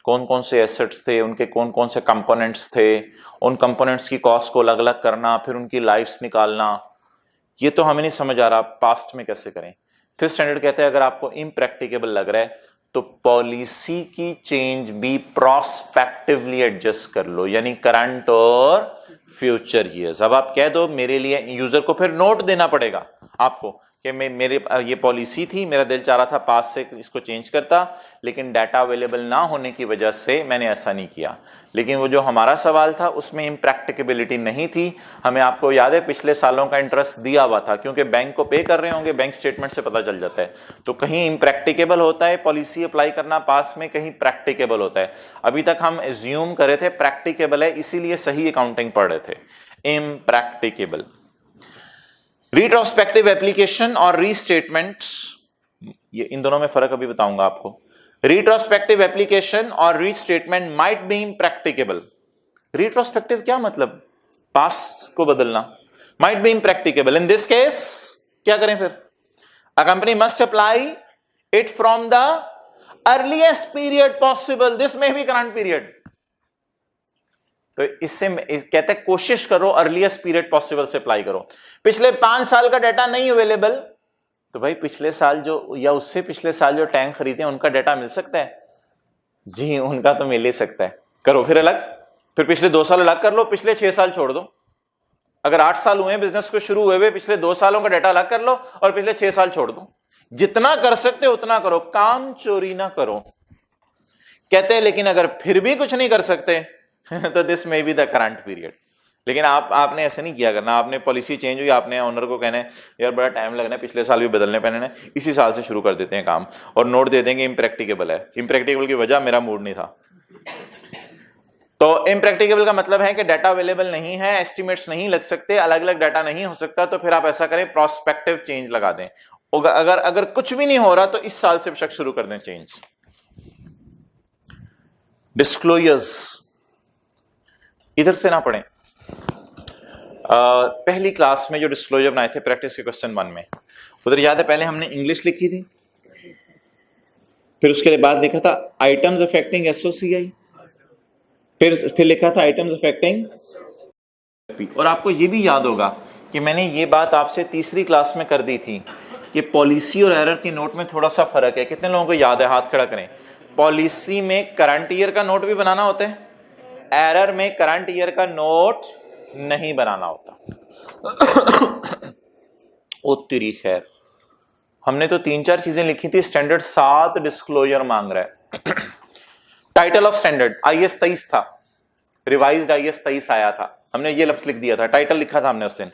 कौन कौन से एसेट्स थे, उनके कौन कौन से कंपोनेंट्स थे, उन कंपोनेंट्स की कॉस्ट को अलग अलग करना, फिर उनकी लाइफ्स निकालना, ये तो हमें नहीं समझ आ रहा पास्ट में कैसे करें। फिर स्टैंडर्ड कहते हैं अगर आपको इम्प्रैक्टिकेबल लग रहा है तो पॉलिसी की चेंज भी प्रोस्पेक्टिवली एडजस्ट कर लो, यानी करंट और फ्यूचर ईयर्स। अब आप कह दो मेरे लिए, यूजर को फिर नोट देना पड़ेगा आपको कि मेरे ये पॉलिसी थी, मेरा दिल चाह रहा था पास से इसको चेंज करता, लेकिन डाटा अवेलेबल ना होने की वजह से मैंने ऐसा नहीं किया। लेकिन वो जो हमारा सवाल था उसमें इम्प्रैक्टिकेबिलिटी नहीं थी। हमें आपको याद है पिछले सालों का इंटरेस्ट दिया हुआ था, क्योंकि बैंक को पे कर रहे होंगे, बैंक स्टेटमेंट से पता चल जाता है। तो कहीं इम्प्रैक्टिकेबल होता है पॉलिसी अप्लाई करना पास में, कहीं प्रैक्टिकेबल होता है। अभी तक हम एज्यूम करे थे प्रैक्टिकेबल है, इसीलिए सही अकाउंटिंग पढ़ रहे थे। इम्प्रैक्टिकेबल, रिट्रोस्पेक्टिव एप्लीकेशन और रीस्टेटमेंट्स, ये इन दोनों में फर्क अभी बताऊंगा आपको। रिट्रोस्पेक्टिव एप्लीकेशन और restatement might be impracticable. Retrospective क्या मतलब? पास्ट को बदलना। Might be impracticable. In this case क्या करें फिर? A company must apply it from the earliest period possible, this may be current period. तो इससे कहते हैं कोशिश करो अर्लीएस्ट पीरियड पॉसिबल से अप्लाई करो। पिछले 5 साल का डाटा नहीं अवेलेबल, तो भाई पिछले साल जो या उससे पिछले साल जो टैंक खरीदे उनका डाटा मिल सकता है? जी उनका तो मिल ही सकता है। करो फिर अलग, फिर पिछले 2 साल अलग कर लो, पिछले 6 साल छोड़ दो। अगर 8 साल हुए बिजनेस को शुरू हुए, पिछले 2 सालों का डाटा अलग कर लो और पिछले 6 साल छोड़ दो। जितना कर सकते हो उतना करो, काम चोरी ना करो। कहते हैं लेकिन अगर फिर भी कुछ नहीं कर सकते तो this may be the current period. लेकिन आपने ऐसे नहीं किया करना। आपने पॉलिसी चेंज हुई, आपने ओनर को कहना है यार बड़ा टाइम लगना है, पिछले साल भी बदलने पैने, इसी साल से शुरू कर देते हैं काम, और नोट दे देंगे इम्प्रैक्टिकेबल है। इम्प्रैक्टिकेबल की वजह मेरा मूड नहीं था। तो इम्प्रैक्टिकेबल का मतलब है कि डाटा अवेलेबल नहीं है, एस्टिमेट्स नहीं लग सकते, अलग अलग डाटा नहीं हो सकता, तो फिर आप ऐसा करें प्रोस्पेक्टिव चेंज लगा दें। अगर कुछ भी नहीं हो रहा तो इस साल से बेशक शुरू कर दें चेंज। डिस्क्लोजर्स इधर से ना पढ़ें। पहली क्लास में जो डिस्क्लोजर बनाए थे प्रैक्टिस के क्वेश्चन 1 में, उधर याद है पहले हमने इंग्लिश लिखी थी, फिर उसके बाद लिखा था आइटम्स अफेक्टिंग एसओसीआई, फिर लिखा था आइटम्स अफेक्टिंग, और आपको ये भी याद होगा कि मैंने ये बात आपसे तीसरी क्लास में कर दी थी कि पॉलिसी और एरर की नोट में थोड़ा सा फर्क है। कितने लोगों को याद है? हाथ खड़ा करें। पॉलिसी में करंट ईयर का नोट भी बनाना होता है, एरर में करंट ईयर का नोट नहीं बनाना होता। ओ तेरी खैर, हमने तो 3-4 चीजें लिखी थी, स्टैंडर्ड 7 डिस्क्लोजर मांग रहा है। टाइटल ऑफ स्टैंडर्ड IS 23 था, रिवाइज्ड IS 23 आया था, हमने ये लफ्ज लिख दिया था, टाइटल लिखा था हमने उस दिन,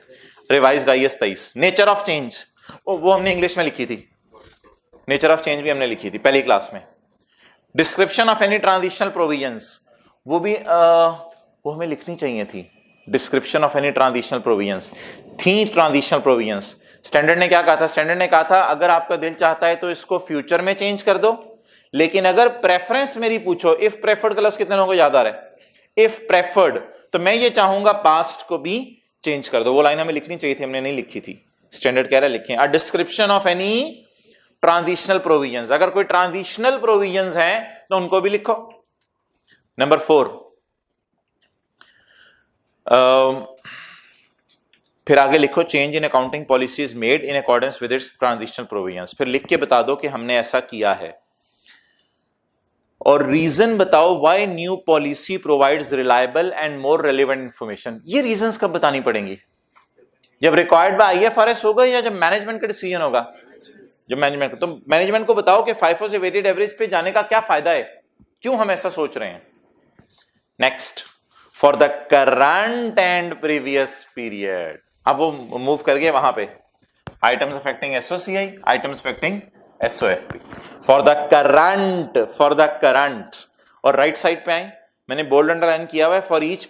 revised IS 23। Nature of change वो हमने इंग्लिश में लिखी थी, नेचर ऑफ चेंज भी हमने लिखी थी पहली क्लास में। Description of any transitional provisions, वो भी वो हमें लिखनी चाहिए थी। Description of any transitional provisions थी, ट्रांजिशनल प्रोविजंस। स्टैंडर्ड ने क्या कहा था? स्टैंडर्ड ने कहा था अगर आपका दिल चाहता है तो इसको फ्यूचर में चेंज कर दो, लेकिन अगर प्रेफरेंस मेरी पूछो, इफ प्रेफर्ड का लफ्ज कितने लोगों को याद आ रहा है? इफ प्रेफर्ड, तो मैं ये चाहूंगा पास्ट को भी चेंज कर दो। वो लाइन हमें लिखनी चाहिए थी, हमने नहीं लिखी थी। स्टैंडर्ड कह रहा है लिखें अ description of any transitional provisions. अगर कोई ट्रांजिशनल प्रोविजंस हैं तो उनको भी लिखो। नंबर 4, फिर आगे लिखो change in accounting policies made in accordance with its transitional provisions. फिर लिख के बता दो कि हमने ऐसा किया है। और रीजन बताओ why new policy provides reliable and more relevant information. ये रीजंस कब बतानी पड़ेंगी? जब रिक्वायर्ड बाय आईएफआरएस होगा या जब मैनेजमेंट का डिसीजन होगा? जब मैनेजमेंट को, तो मैनेजमेंट को बताओ कि FIFO से वेटेड एवरेज पे जाने का क्या फायदा है, क्यों हम ऐसा सोच रहे हैं। Next, for the current and previous period. अब वो मूव कर गए वहां पे, items affecting SOCI, items affecting SOFP, for the current. और राइट साइड पे आए, मैंने बोल्ड अंडरलाइन किया हुआ है फॉर ईच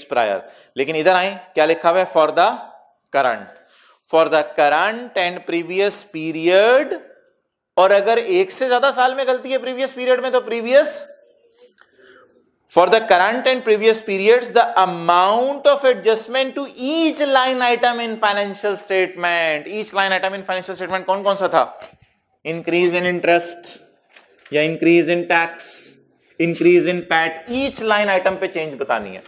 प्रायर, लेकिन इधर आए क्या लिखा हुआ है? For the current and previous period. और अगर एक से ज्यादा साल में गलती है प्रीवियस पीरियड में, तो previous. For the current and previous periods, the amount of adjustment to each line item in financial statement. Each line item in financial statement कौन कौन सा था? Increase in interest या increase in tax, increase in PAT. Each line item पे change बतानी है.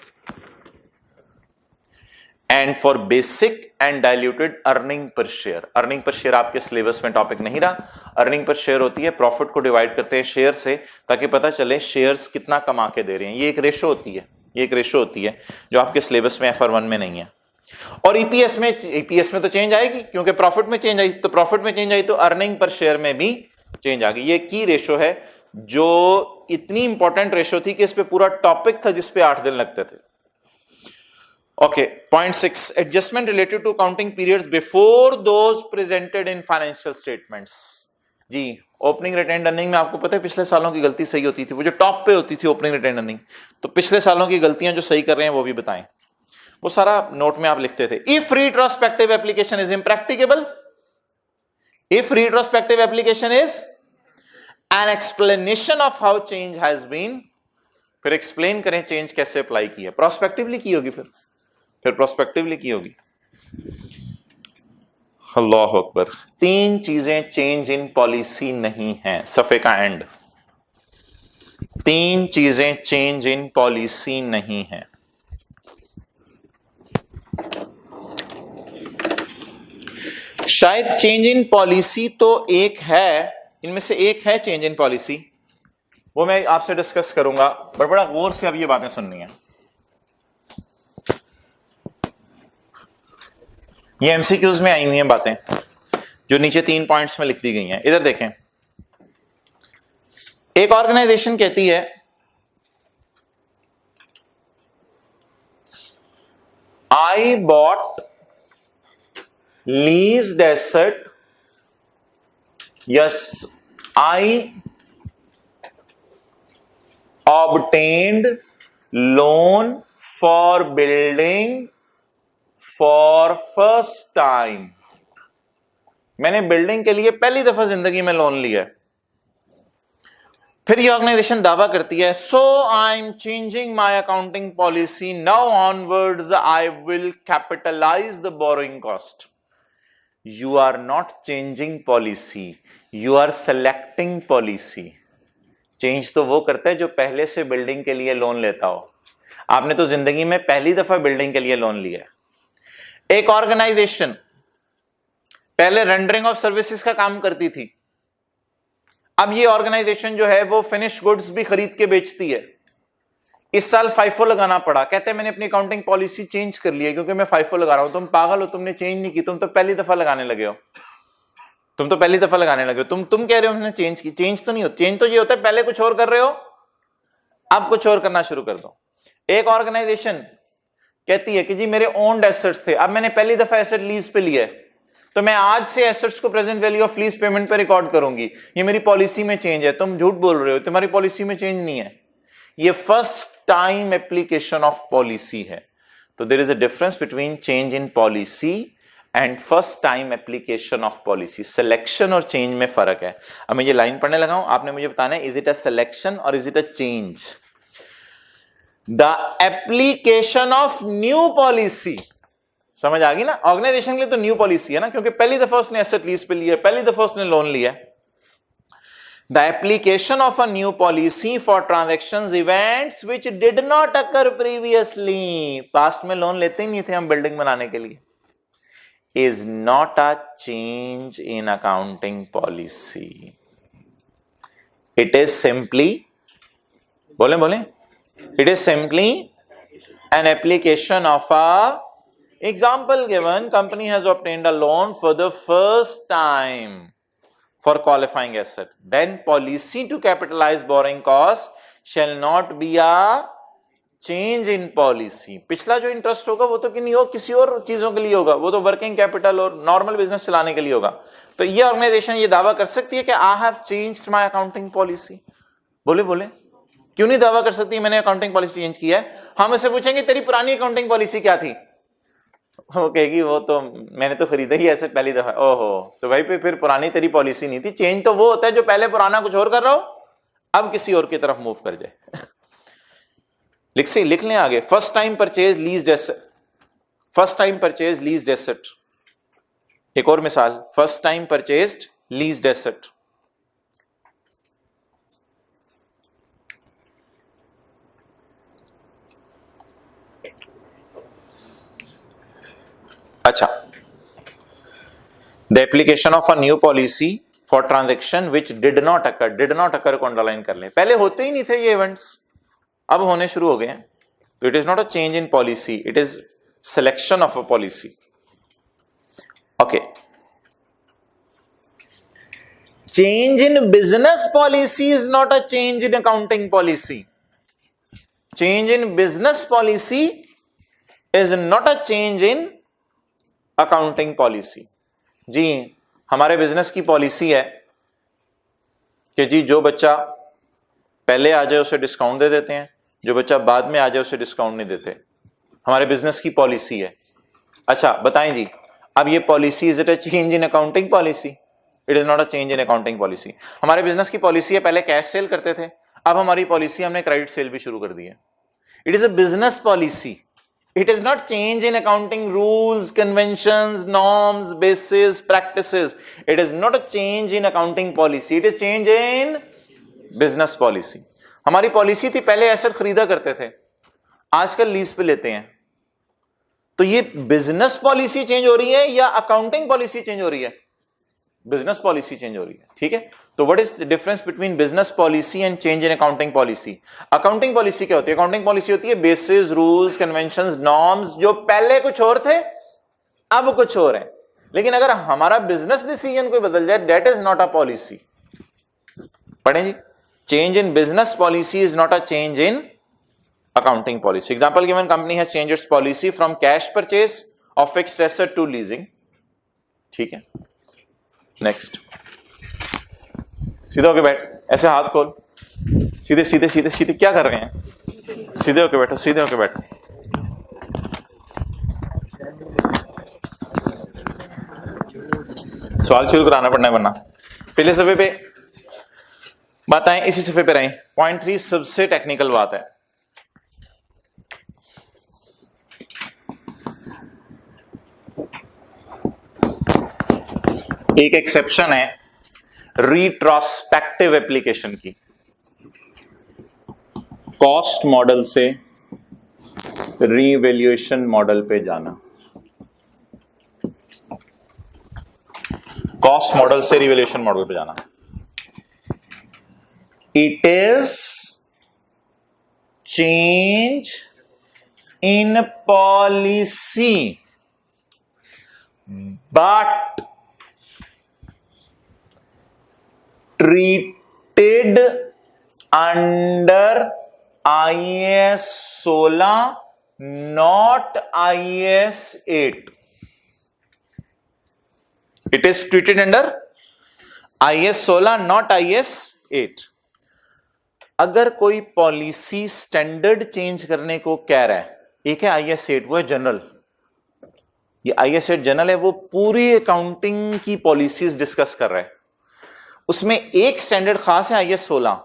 And for basic and diluted earning per share. Earning per share आपके syllabus में टॉपिक नहीं रहा. Earning per share होती है प्रॉफिट को डिवाइड करते हैं शेयर से, ताकि पता चले शेयर्स कितना कमा के दे रहे हैं. ये एक रेशो होती है, जो आपके सिलेबस में FR1 में नहीं है. और ईपीएस में तो चेंज आएगी, क्योंकि प्रॉफिट में चेंज आई, तो अर्निंग पर शेयर में भी चेंज आ गई. ये की रेशो है, जो इतनी इंपॉर्टेंट रेशो थी कि इस पे पूरा टॉपिक था जिसपे 8 दिन लगते थे. Okay, point 6, adjustment related to accounting periods before those presented in financial statements. जी, ओपनिंग रिटेन अर्निंग में आपको पता है पिछले सालों की गलती सही होती थी, वो जो टॉप पे होती थी ओपनिंग रिटेन अर्निंग, तो पिछले सालों की गलतियां जो सही कर रहे हैं वो भी बताएं. वो सारा नोट में आप लिखते थे. If retrospective application is impracticable, if retrospective application is an explanation of how change has been, फिर एक्सप्लेन करें चेंज कैसे अप्लाई की है. प्रोस्पेक्टिवली की होगी, फिर प्रोस्पेक्टिवली की होगी. अल्लाह अकबर. 3 चीजें चेंज इन पॉलिसी नहीं है. सफे का एंड. 3 चीजें चेंज इन पॉलिसी नहीं है. शायद चेंज इन पॉलिसी तो एक है, इनमें से एक है चेंज इन पॉलिसी, वो मैं आपसे डिस्कस करूंगा, पर बड़ा गौर से अब ये बातें सुननी है. ये एमसीक्यूज में आई हुई हैं बातें, जो नीचे 3 पॉइंट्स में लिख दी गई हैं. इधर देखें, एक ऑर्गेनाइजेशन कहती है I bought leased asset, yes I obtained loan for building for first time. मैंने बिल्डिंग के लिए पहली दफा जिंदगी में लोन लिया. फिर ये ऑर्गेनाइजेशन दावा करती है so I am changing my accounting policy, now onwards I will capitalise the borrowing cost. You are not changing policy, you are selecting policy. Change तो वो करता है जो पहले से बिल्डिंग के लिए लोन लेता हो. आपने तो जिंदगी में पहली दफा बिल्डिंग के लिए लोन लिया. एक ऑर्गेनाइजेशन पहले रेंडरिंग ऑफ सर्विसेज का काम करती थी. अब ये ऑर्गेनाइजेशन जो है वो फिनिश गुड्स भी खरीद के बेचती है. इस साल FIFO लगाना पड़ा. कहते हैं मैंने अपनी अकाउंटिंग पॉलिसी चेंज कर ली है क्योंकि मैं FIFO लगा रहा हूं. तुम पागल हो, तुमने चेंज नहीं की, तुम तो पहली दफा लगाने लगे हो. तुम कह रहे हो हमने चेंज की. चेंज तो नहीं होता. चेंज तो ये होता है पहले कुछ और कर रहे हो, अब कुछ और करना शुरू कर दो. एक ऑर्गेनाइजेशन कहती है कि जी मेरे ओन्ड एसेट्स थे, अब मैंने पहली दफा एसेट लीज पे लिया है, तो मैं आज से एसेट्स को present value of lease payment पे रिकॉर्ड करूंगी. ये मेरी पॉलिसी में चेंज है. तुम झूठ बोल रहे हो, तुम्हारी पॉलिसी में चेंज नहीं है. ये first time application of policy है. तो there is a difference between change in policy and first time application of policy. Selection और चेंज में फर्क है. अब मैं ये लाइन पढ़ने लगा हूं, आपने मुझे बताना है इज इट अ सिलेक्शन और is it a change. The application of new policy. समझ आ गई ना. ऑर्गेनाइजेशन के लिए तो न्यू पॉलिसी है ना, क्योंकि पहली दफा उसने एसेट लीज पे लिया, पहली दफा उसने लोन लिया. The application of a new policy for transactions events which did not occur previously. Past में लोन लेते ही नहीं थे हम बिल्डिंग बनाने के लिए. is not a change in accounting policy. It is simply, बोले बोले, it is simply an application of a example given, company has obtained a loan for the first time for qualifying asset, then policy to capitalize borrowing cost shall not be a change in policy. पिछला जो interest होगा वो तो कि नहीं हो, किसी और चीजों के लिए होगा, वो तो वर्किंग कैपिटल और नॉर्मल बिजनेस चलाने के लिए होगा। तो ये ऑर्गेनाइजेशन ये दावा कर सकती है कि I have changed my accounting policy. बोले बोले, क्यों नहीं दावा कर सकती मैंने अकाउंटिंग पॉलिसी चेंज की है? हम उससे पूछेंगे तेरी पुरानी अकाउंटिंग पॉलिसी क्या थी, वो कहेगी वो तो मैंने तो खरीदा ही ऐसे पहली दफा। ओहो, तो भाई फिर पुरानी तेरी पॉलिसी नहीं थी। चेंज तो वो होता है जो पहले पुराना कुछ और कर रहा हो अब किसी और की तरफ मूव कर जाए। लिख लें आगे, first time purchase leased asset, first time purchase leased asset. एक और मिसाल, first time purchased leased asset. अच्छा, the application of a new policy for transaction which did not occur को अंडरलाइन कर लें। पहले होते ही नहीं थे ये इवेंट्स, अब होने शुरू हो गए हैं। तो it is not a change in policy, it is selection of a policy. Okay, change in business policy is not a change in accounting policy. Change in business policy is not a change in accounting policy. जी, हमारे business की policy है कि जी जो बच्चा पहले आ जाए उसे डिस्काउंट दे देते हैं, जो बच्चा बाद में आ जाए उसे डिस्काउंट नहीं देते। हमारे बिजनेस की पॉलिसी है। अच्छा बताएं जी, अब ये policy is it a change in accounting policy? It is not a change in accounting policy. हमारे बिजनेस की पॉलिसी है, पहले कैश सेल करते थे, अब हमारी पॉलिसी हमने क्रेडिट सेल भी शुरू कर दी है। It is a business policy. It is not change in accounting rules, conventions, norms, bases, practices. It is not a change in accounting policy. It is change in business policy. हमारी policy थी पहले asset खरीदा करते थे, आजकल lease पे लेते हैं। तो ये बिजनेस पॉलिसी चेंज हो रही है या अकाउंटिंग पॉलिसी चेंज हो रही है? बिजनेस पॉलिसी चेंज हो रही है। ठीक है, तो what is the difference between business policy and change in accounting policy? Accounting policy क्या होती है? अकाउंटिंग पॉलिसी होती है बेसिस, रूल्स, कन्वेंशंस, नॉर्म्स, जो पहले कुछ और थे अब कुछ और है। लेकिन अगर हमारा बिजनेस डिसीजन कोई बदल जाए, that is not a policy. पढ़े जी, change in business policy is not a change in accounting policy. Example given, company has changed its policy from cash purchase of fixed asset to leasing. ठीक है, next, सीधे होके बैठ, ऐसे हाथ खोल, सीधे सीधे सीधे सीधे, क्या कर रहे हैं? सीधे होके बैठो, सीधे होके बैठो। सवाल शुरू कराना पड़ना है वरना। पहले सफे पे बात आए, इसी सफे पे रहे। पॉइंट 3 सबसे टेक्निकल बात है। एक एक्सेप्शन है रिट्रोस्पेक्टिव एप्लीकेशन की, कॉस्ट मॉडल से रीवैल्यूएशन मॉडल पे जाना। कॉस्ट मॉडल से रीवैल्यूएशन मॉडल पे जाना, it is change in policy but treated under IAS 16, not IAS 8. It is treated under IAS 16, not IAS 8. अगर कोई पॉलिसी स्टैंडर्ड चेंज करने को कह रहा है, एक है IAS 8, वो है जनरल। ये IAS 8 जनरल है, वो पूरी अकाउंटिंग की पॉलिसीज डिस्कस कर रहा है। उसमें एक स्टैंडर्ड खास है IAS 16।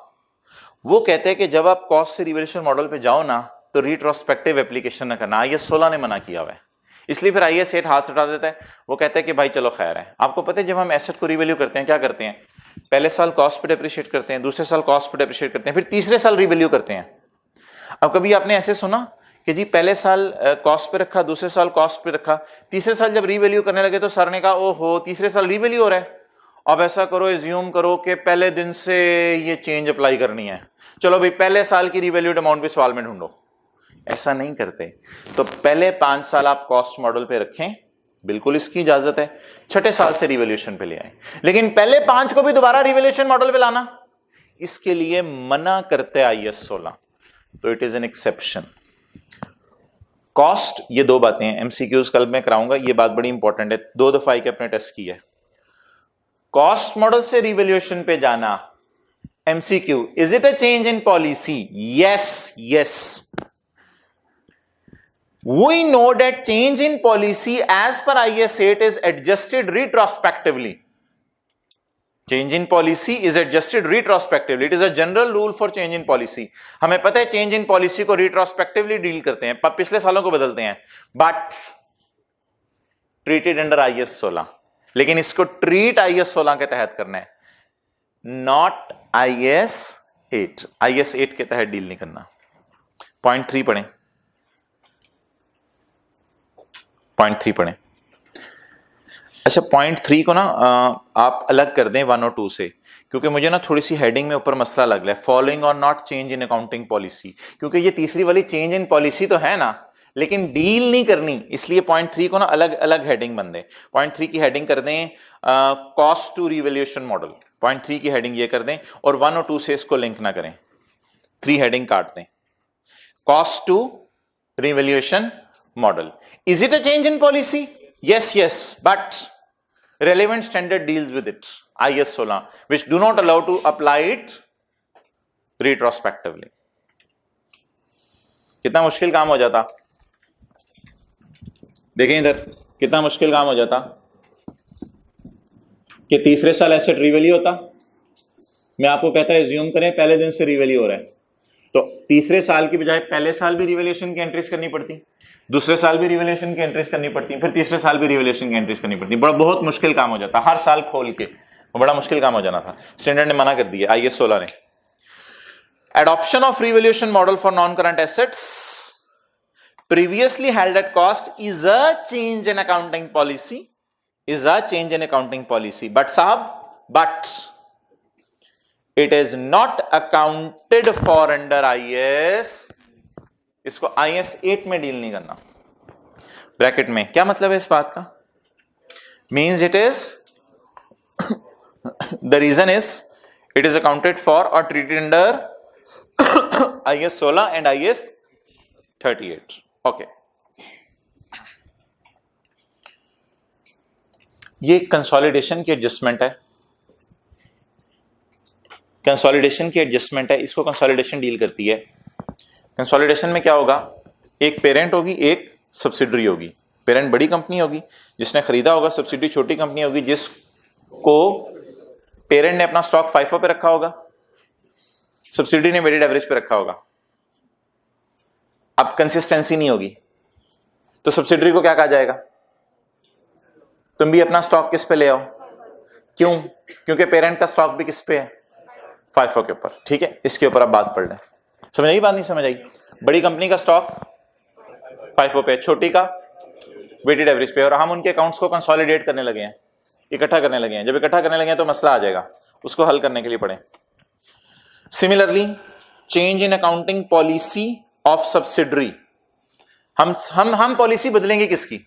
वो कहते हैं कि जब आप कॉस्ट से रिवैल्यूएशन मॉडल पे जाओ ना, तो रिट्रोस्पेक्टिव एप्लीकेशन ना करना। IAS 16 ने मना किया हुआ है, इसलिए फिर IAS 8 हाथ हटा देता है। वो कहता है कि भाई चलो खैर है। आपको पता है जब हम एसेट को रिवैल्यू करते हैं क्या करते हैं? पहले साल कॉस्ट पे डेप्रिशिएट करते हैं, दूसरे साल कॉस्ट पे डेप्रिशिएट करते हैं, फिर तीसरे साल रिवैल्यू करते हैं। अब कभी आपने ऐसे सुना कि जी पहले साल कॉस्ट पे रखा, दूसरे साल कॉस्ट पे रखा, तीसरे साल जब रिवैल्यू करने लगे तो सर ने कहा ओहो तीसरे साल रिवैल्यू हो रहा है? अब ऐसा करो, एज्यूम करो कि पहले दिन से ये चेंज अप्लाई करनी है, चलो भाई पहले साल की रिवैल्यूड अमाउंट पे सवाल में ढूंढो। ऐसा नहीं करते। तो पहले 5 साल आप कॉस्ट मॉडल पे रखें, बिल्कुल इसकी इजाजत है, छठे साल से रिवैल्यूएशन पे ले आए, लेकिन पहले 5 को भी दोबारा रिवैल्यूएशन मॉडल पे लाना, इसके लिए मना करते IAS 16। तो it is an exception. Cost, ये 2 बातें हैं, MCQs कल मैं कराऊंगा, ये बात बड़ी इंपॉर्टेंट है, 2 दफा के अपने टेस्ट की है। कॉस्ट मॉडल से रिवैल्यूएशन पे जाना, MCQ, is it a change in policy? Yes, yes. We know that change in policy as per IAS 8 is adjusted retrospectively. Change in policy is adjusted retrospectively. It is a general rule for change in policy. हमें पता है change in policy को retrospectively deal करते हैं, पिछले सालों को बदलते हैं, but treated under IAS 16। लेकिन इसको treat IAS 16 के तहत करना है, not IAS 8। IAS 8 के तहत डील नहीं करना। पॉइंट 3 पढ़ें, पॉइंट 3 पढ़ें। अच्छा, पॉइंट 3 को ना आप अलग कर दें 1 और 2 से, क्योंकि मुझे ना थोड़ी सी हेडिंग में ऊपर मसला लग रहा है, फॉलोइंग और not change in accounting policy, क्योंकि ये तीसरी वाली चेंज इन पॉलिसी तो है ना, लेकिन डील नहीं करनी, इसलिए पॉइंट 3 को ना अलग अलग हेडिंग बन दें। पॉइंट 3 की हेडिंग कर दें cost to revaluation model, point 3 की हेडिंग ये कर दें, और 1 और 2 से इसको लिंक ना करें, 3 हेडिंग काट दें। Cost to revaluation model. Is it a change in policy? Yes, yes, but relevant standard deals with it, IAS 16, which do not allow to apply it retrospectively. कितना मुश्किल काम हो जाता, देखें इधर, कितना मुश्किल काम हो जाता कि तीसरे साल एसेट रिवैल्यू होता, मैं आपको कहता है एज्यूम करें पहले दिन से रिवैल्यू हो रहा है, तो तीसरे साल की बजाय पहले साल भी रिवैल्यूएशन की एंट्रीज करनी पड़ती, दूसरे साल भी रिवैल्यूएशन की एंट्रीज करनी पड़ती, फिर तीसरे साल भी रिवैल्यूएशन की एंट्रीज करनी पड़ती। बहुत मुश्किल काम हो जाता, हर साल खोल के बड़ा मुश्किल काम हो जाना था। स्टैंडर्ड ने मना कर दिया, IAS 16 ने। Adoption of revaluation model for non current assets previously held at cost is a change in accounting policy, is a change in accounting policy, but साहब, but it is not accounted for under IAS। इसको IAS 8 में deal नहीं करना। Bracket में क्या मतलब है इस बात का? Means it is the reason is it is accounted for और treated under IAS 16 and IAS 38। Okay, ये कंसोलिडेशन की एडजस्टमेंट है, कंसोलिडेशन की एडजस्टमेंट है, इसको कंसोलिडेशन डील करती है। कंसोलिडेशन में क्या होगा, एक पेरेंट होगी, एक सब्सिडरी होगी। पेरेंट बड़ी कंपनी होगी जिसने खरीदा होगा, सब्सिडरी छोटी कंपनी होगी जिसको पेरेंट ने अपना स्टॉक FIFO पे रखा होगा, सब्सिडरी ने वेटेड एवरेज पे रखा होगा। अब कंसिस्टेंसी नहीं होगी तो सब्सिडरी को क्या कहा जाएगा, तुम भी अपना स्टॉक किस पे ले आओ। क्यों? क्योंकि पेरेंट का स्टॉक भी किस पे है, FIFO के ऊपर। ठीक है, इसके ऊपर आप बात पढ़ लें। समझ आई बात? नहीं समझ आई? बड़ी कंपनी का स्टॉक FIFO पे, छोटी का वेटेड एवरेज पे, और हम उनके अकाउंट्स को कंसोलिडेट करने लगे हैं, इकट्ठा करने लगे हैं। जब इकट्ठा करने लगे हैं तो मसला आ जाएगा, उसको हल करने के लिए पढ़ें। Similarly change in accounting policy of subsidiary, हम पॉलिसी बदलेंगे किसकी,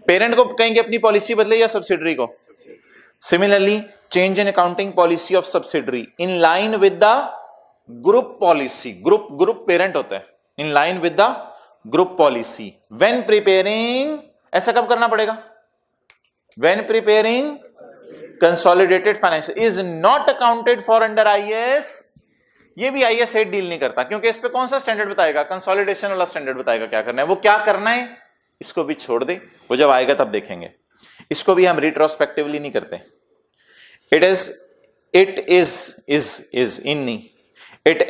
पेरेंट को कहेंगे अपनी पॉलिसी बदले या सब्सिडरी को। Similarly change in accounting policy of subsidiary in line with the group policy, group parent होता है, in line with the group policy when preparing, ऐसा कब करना पड़ेगा, when preparing consolidated financial is not accounted for under IAS। ये भी IAS 8 deal नहीं करता, क्योंकि इस पे कौन सा स्टैंडर्ड बताएगा, कंसोलिडेशन वाला स्टैंडर्ड बताएगा क्या करना है। वो क्या करना है इसको भी छोड़ दे, वो जब आएगा तब देखेंगे। इसको भी हम रिट्रोस्पेक्टिवली नहीं करते। It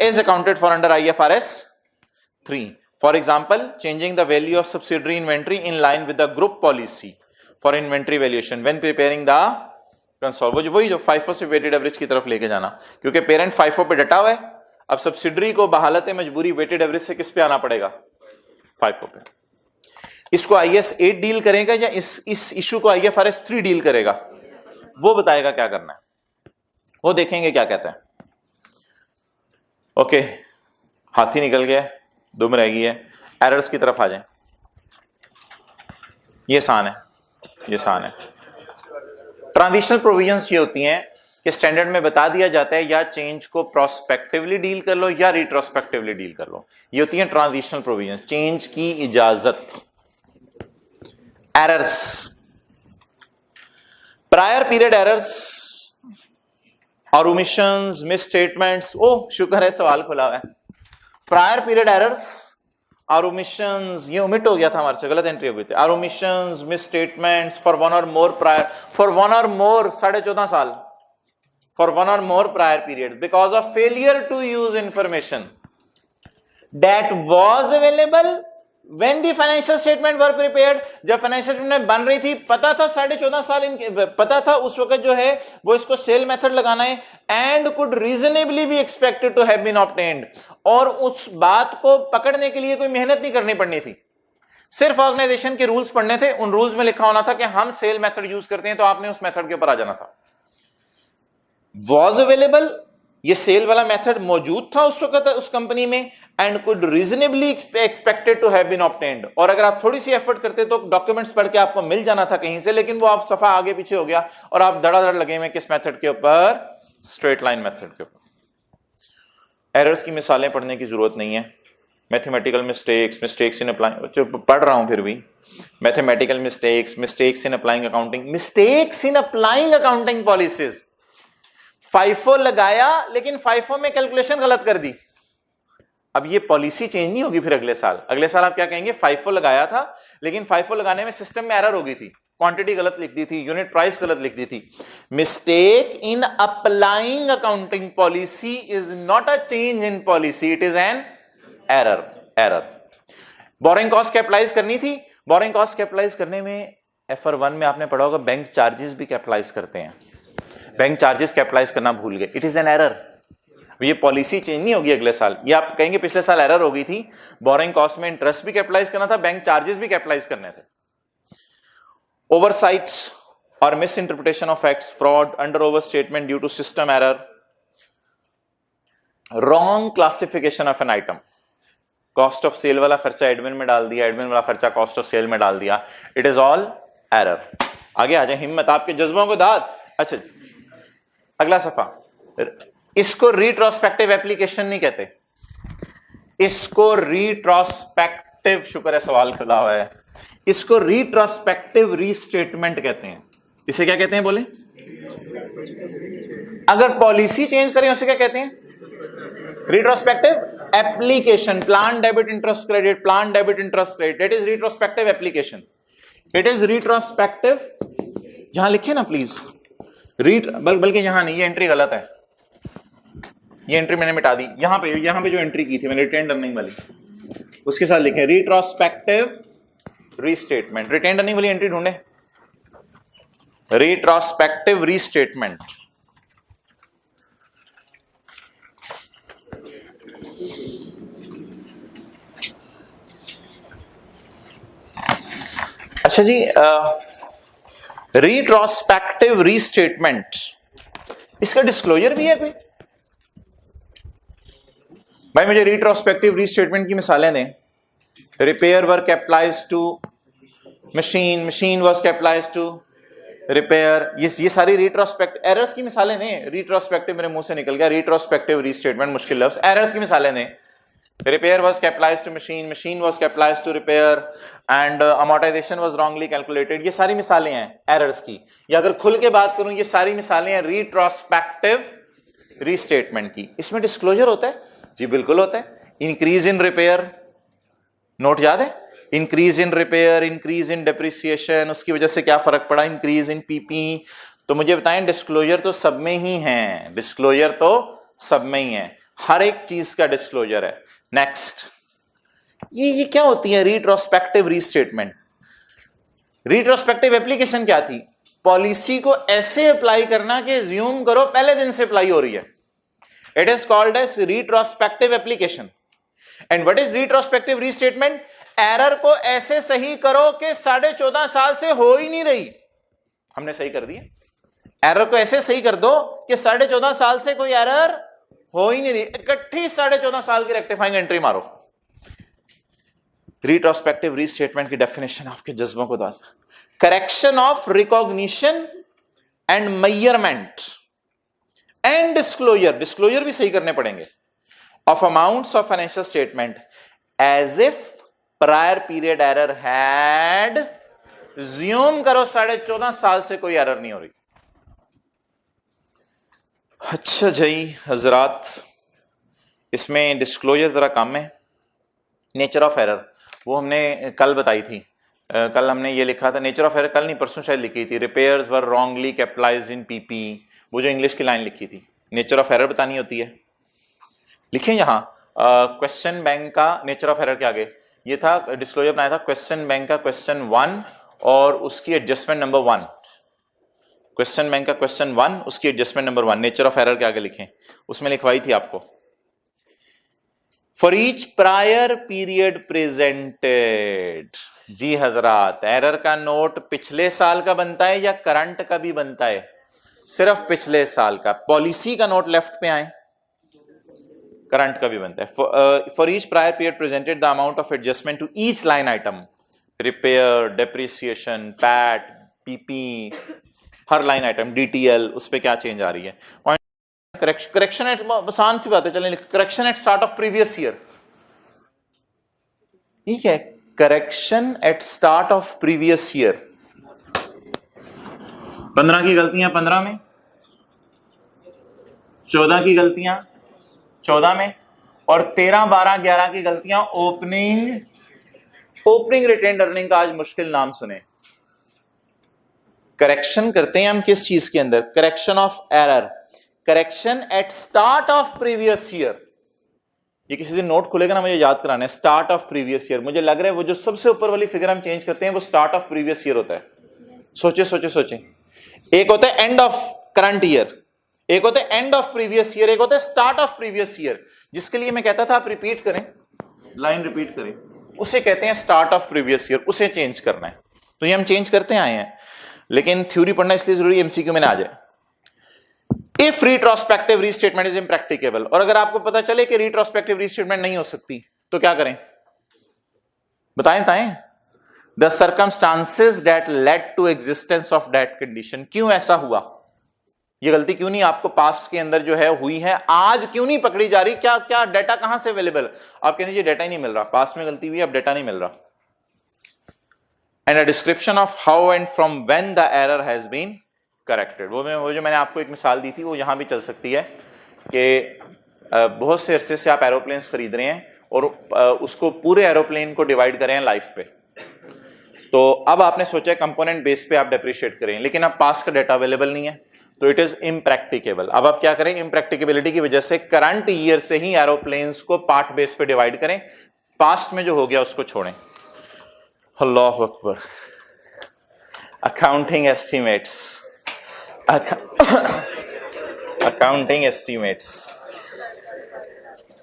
is accounted for under IFRS 3. For example, changing the value of subsidiary inventory in line with the group policy for inventory valuation when preparing the consolidated। वही जो FIFO से weighted average की तरफ लेके जाना, क्योंकि पेरेंट FIFO पे डटा हुआ है, अब सब्सिडरी को बहालत मजबूरी weighted average से किस पे आना पड़ेगा, FIFO पे। इसको IAS 8 डील करेगा या इस इशू को IFRS 3 डील करेगा, वो बताएगा क्या करना है, वो देखेंगे क्या कहता है। ओके, हाथी निकल गया, दुम रह गई है, एरर्स की तरफ आ जाए। ये आसान है, ये आसान है। ट्रांजिशनल प्रोविजंस ये होती हैं कि स्टैंडर्ड में बता दिया जाता है या चेंज को प्रोस्पेक्टिवली डील कर लो या रिट्रोस्पेक्टिवली डील कर लो। ये होती है ट्रांजिशनल प्रोविजंस, चेंज की इजाजत। एरर्स, प्रायर पीरियड एरर्स और ओमिशंस, मिस स्टेटमेंट्स। ओ शुक्र है सवाल खुला हुआ है। प्रायर पीरियड एरर्स और ओमिशंस, ये ओमिट हो गया था हमारे से, गलत एंट्री हो गई थी। और omissions, miss statements for one और मोर प्रायर, फॉर वन और मोर 14.5 साल, फॉर वन और more prior period because of failure to use information that was available When the financial statement were prepared, जब फाइनेंशियल स्टेटमेंट बन रही थी, पता था 14.5 साल इनके, पता था उस वक्त जो है वो इसको सेल मेथड लगाना है, and could reasonably be expected to have been obtained, और उस बात को पकड़ने के लिए कोई मेहनत नहीं करनी पड़नी थी, सिर्फ ऑर्गेनाइजेशन के रूल्स पढ़ने थे। उन रूल्स में लिखा होना था कि हम सेल मेथड यूज करते हैं, तो आपने उस मेथड के ऊपर आ जाना था। वॉज अवेलेबल, ये सेल वाला मेथड मौजूद था उस वक्त उस कंपनी में, and could reasonably expected to have been obtained, और अगर आप थोड़ी सी एफर्ट करते तो डॉक्यूमेंट्स पढ़ के आपको मिल जाना था कहीं से, लेकिन वो आप सफा आगे पीछे हो गया और आप धड़ाधड़ लगे हुए किस मेथड के ऊपर, स्ट्रेट लाइन मेथड के ऊपर। एरर्स की मिसालें पढ़ने की जरूरत नहीं है। Mathematical mistakes, mistakes in applying, जो पढ़ रहा हूं फिर भी, mathematical mistakes, mistakes in applying accounting, mistakes in applying accounting policies. FIFO लगाया लेकिन फाइफो में कैलकुलेशन गलत कर दी, अब ये पॉलिसी चेंज नहीं होगी फिर अगले साल। अगले साल आप क्या कहेंगे, फाइफो लगाया था लेकिन फाइफो लगाने में सिस्टम में एरर हो गई थी, क्वांटिटी गलत लिख दी थी, यूनिट प्राइस गलत लिख दी थी। Mistake in applying accounting policy is not a change in policy, it is an error. Error. Borrowing cost capitalise करनी थी, बोरिंग कॉस्ट कैपिटलाइज करने में FR1 में आपने पढ़ा होगा बैंक चार्जेस भी कैपिटलाइज करते हैं, बैंक चार्जेस कैपिटलाइज करना भूल गए, इट इज एन एरर। ये पॉलिसी चेंज नहीं होगी अगले साल। ये आप कहेंगे पिछले साल एरर हो गई थी, बोरिंग कॉस्ट में इंटरेस्ट भी कैपिटलाइज करना था, बैंक चार्जेस भी कैपिटलाइज करने थे। ओवरसाइट्स और misinterpretation of facts, fraud, under over statement due to system error, wrong classification of an item, cost of sale वाला खर्चा एडमिन में डाल दिया, एडमिन वाला खर्चा कॉस्ट ऑफ सेल में डाल दिया, इट इज ऑल एरर। आगे आ जाए, हिम्मत, आपके जज्बों को दाद। अच्छा अगला सफा, इसको रिट्रोस्पेक्टिव एप्लीकेशन नहीं कहते, इसको रिट्रोस्पेक्टिव, शुक्र है सवाल खुला हुआ है, इसको रिट्रोस्पेक्टिव रीस्टेटमेंट कहते हैं। इसे क्या कहते हैं बोले, अगर पॉलिसी चेंज करें उसे क्या कहते हैं, retrospective application. Plan debit interest credit, plan debit interest credit, it is retrospective application, it is retrospective. यहां लिखे ना प्लीज, बल्कि यहां नहीं, ये एंट्री गलत है, ये एंट्री मैंने मिटा दी। यहां पे जो एंट्री की थी मैंने रिटेन अर्निंग वाली, उसके साथ लिखे रिट्रोस्पेक्टिव रीस्टेटमेंट। रिटेन अर्निंग वाली एंट्री ढूंढे, रिट्रोस्पेक्टिव रीस्टेटमेंट। अच्छा जी, रिट्रोस्पेक्टिव रीस्टेटमेंट, इसका डिस्क्लोजर भी है कोई? भाई मुझे रिट्रोस्पेक्टिव रीस्टेटमेंट की मिसालें दें। Repair were capitalised to machine, machine was capitalised to repair, ये सारी रिट्रोस्पेक्ट एरर्स की मिसालें दें। रिट्रोस्पेक्टिव मेरे मुंह से निकल गया, रिट्रोस्पेक्टिव रीस्टेटमेंट मुश्किल लफ्ज, एरर्स की मिसालें दें। Repair was capitalised to machine, machine was capitalised to repair, and amortisation was wrongly calculated. ये सारी मिसालें हैं एरर्स की, या अगर खुल के बात करूं ये सारी मिसालें हैं रिट्रोस्पेक्टिव रीस्टेटमेंट की। इसमें डिस्क्लोजर होता है? जी बिल्कुल होता है। इंक्रीज इन रिपेयर, नोट याद है, increase in repair, increase in depreciation, उसकी वजह से क्या फर्क पड़ा, इंक्रीज इन पीपी। तो मुझे बताएं, डिस्क्लोजर तो सब में ही है, डिस्क्लोजर तो सब में ही है, हर एक चीज का डिस्क्लोजर है। नेक्स्ट, ये क्या होती है रिट्रोस्पेक्टिव रीस्टेटमेंट? रिट्रोस्पेक्टिव एप्लीकेशन क्या थी? पॉलिसी को ऐसे अप्लाई करना कि ज्यूम करो पहले दिन से अप्लाई हो रही है। It is called as retrospective application. And what is retrospective restatement? Error को ऐसे सही करो कि 14.5 साल से हो ही नहीं रही, हमने सही कर दिया। एरर को ऐसे सही कर दो कि 14.5 साल से कोई एरर हो ही नहीं रही, इकट्ठी 14.5 साल की रेक्टिफाइंग एंट्री मारो। रिट्रोस्पेक्टिव रीस्टेटमेंट की डेफिनेशन आपके जज्बों को दाल, correction of recognition and measurement and disclosure, disclosure भी सही करने पड़ेंगे, of amounts of financial statement as if prior period error had, ज्यूम करो 14.5 साल से कोई एरर नहीं हो रही। अच्छा जी हजरात, इसमें डिस्क्लोजर जरा कम है। नेचर ऑफ एरर वो हमने कल बताई थी, कल हमने ये लिखा था, नेचर ऑफ एरर कल नहीं परसों शायद लिखी थी, रिपेयर्स वर रॉन्गली कैपिटलाइज्ड इन पीपी, वो जो इंग्लिश की लाइन लिखी थी, नेचर ऑफ एरर बतानी होती है। लिखें यहां क्वेश्चन बैंक का नेचर ऑफ एरर के आगे ये था, डिस्क्लोजर बनाया था क्वेश्चन बैंक का क्वेश्चन 1 और उसकी एडजस्टमेंट नंबर 1, क्वेश्चन बैंक का क्वेश्चन 1 उसकी adjustment number 1 nature of error के आगे लिखें, उसमें लिखवाई थी आपको। For each prior period presented, जी हजरात एरर का नोट पिछले साल का बनता है या करंट का भी बनता है? सिर्फ पिछले साल का। पॉलिसी का नोट लेफ्ट पे आए, करंट का भी बनता है। For each prior period presented the amount of adjustment to each line item, repair, depreciation, PAT, PP, हर लाइन आइटम, डीटीएल, उस पे क्या चेंज आ रही है। करेक्शन एट, आसान सी बात है, चलें, correction at start of previous year, ठीक है, correction at start of previous year. 15 की गलतियां 15 में, 14 की गलतियां 14 में, और 13, 12, 11 की गलतियां ओपनिंग रिटेन्ड अर्निंग का आज मुश्किल नाम सुने। करेक्शन करते हैं हम किस चीज के अंदर? Correction of error, correction at start of previous year. ये किसी दिन नोट खुलेगा ना, मुझे याद कराना है, स्टार्ट ऑफ प्रीवियस ईयर। मुझे लग रहा है वो जो सबसे ऊपर वाली फिगर हम चेंज करते हैं वो स्टार्ट ऑफ प्रीवियस ईयर होता है। सोचे सोचे सोचे, एक होता है एंड ऑफ करंट ईयर, एक होता है एंड ऑफ प्रीवियस ईयर, एक होता है स्टार्ट ऑफ प्रीवियस ईयर। जिसके लिए मैं कहता था आप रिपीट करें, लाइन रिपीट करें, उसे कहते हैं स्टार्ट ऑफ प्रीवियस ईयर, उसे चेंज करना है। तो ये हम चेंज करते आए हैं, लेकिन थ्योरी पढ़ना इसलिए जरूरी एमसीक्यू में ना आ जाए। If retrospective restatement is impracticable, और अगर आपको पता चले कि रिट्रोस्पेक्टिव रीस्टेटमेंट नहीं हो सकती तो क्या करें? बताएं बताएं। The circumstances that led to existence of that condition, क्यों ऐसा हुआ, ये गलती क्यों नहीं आपको पास्ट के अंदर जो है हुई है, आज क्यों नहीं पकड़ी जा रही, क्या क्या डाटा कहां से अवेलेबल? आप कहते हैं डाटा ही नहीं मिल रहा, पास्ट में गलती हुई, अब डाटा नहीं मिल रहा। And a description of how and from when the error has been corrected. वो जो मैंने आपको एक मिसाल दी थी वो यहां भी चल सकती है कि बहुत से अरसे से आप एरोप्लेन्स खरीद रहे हैं और उसको पूरे एरोप्लेन को डिवाइड करें लाइफ पे, तो अब आपने सोचा है कंपोनेंट बेस पे आप डेप्रिशिएट करें, लेकिन अब पास्ट का डाटा अवेलेबल नहीं है, तो इट इज इम्प्रैक्टिकेबल। अब आप क्या करें, इम्प्रैक्टिकेबिलिटी की वजह से करंट ईयर से ही एरोप्लेन्स को पार्ट बेस पे डिवाइड करें, पास्ट में जो हो गया उसको छोड़ें। अल्लाह अकबर। अकाउंटिंग एस्टिमेट्स, अकाउंटिंग एस्टिमेट्स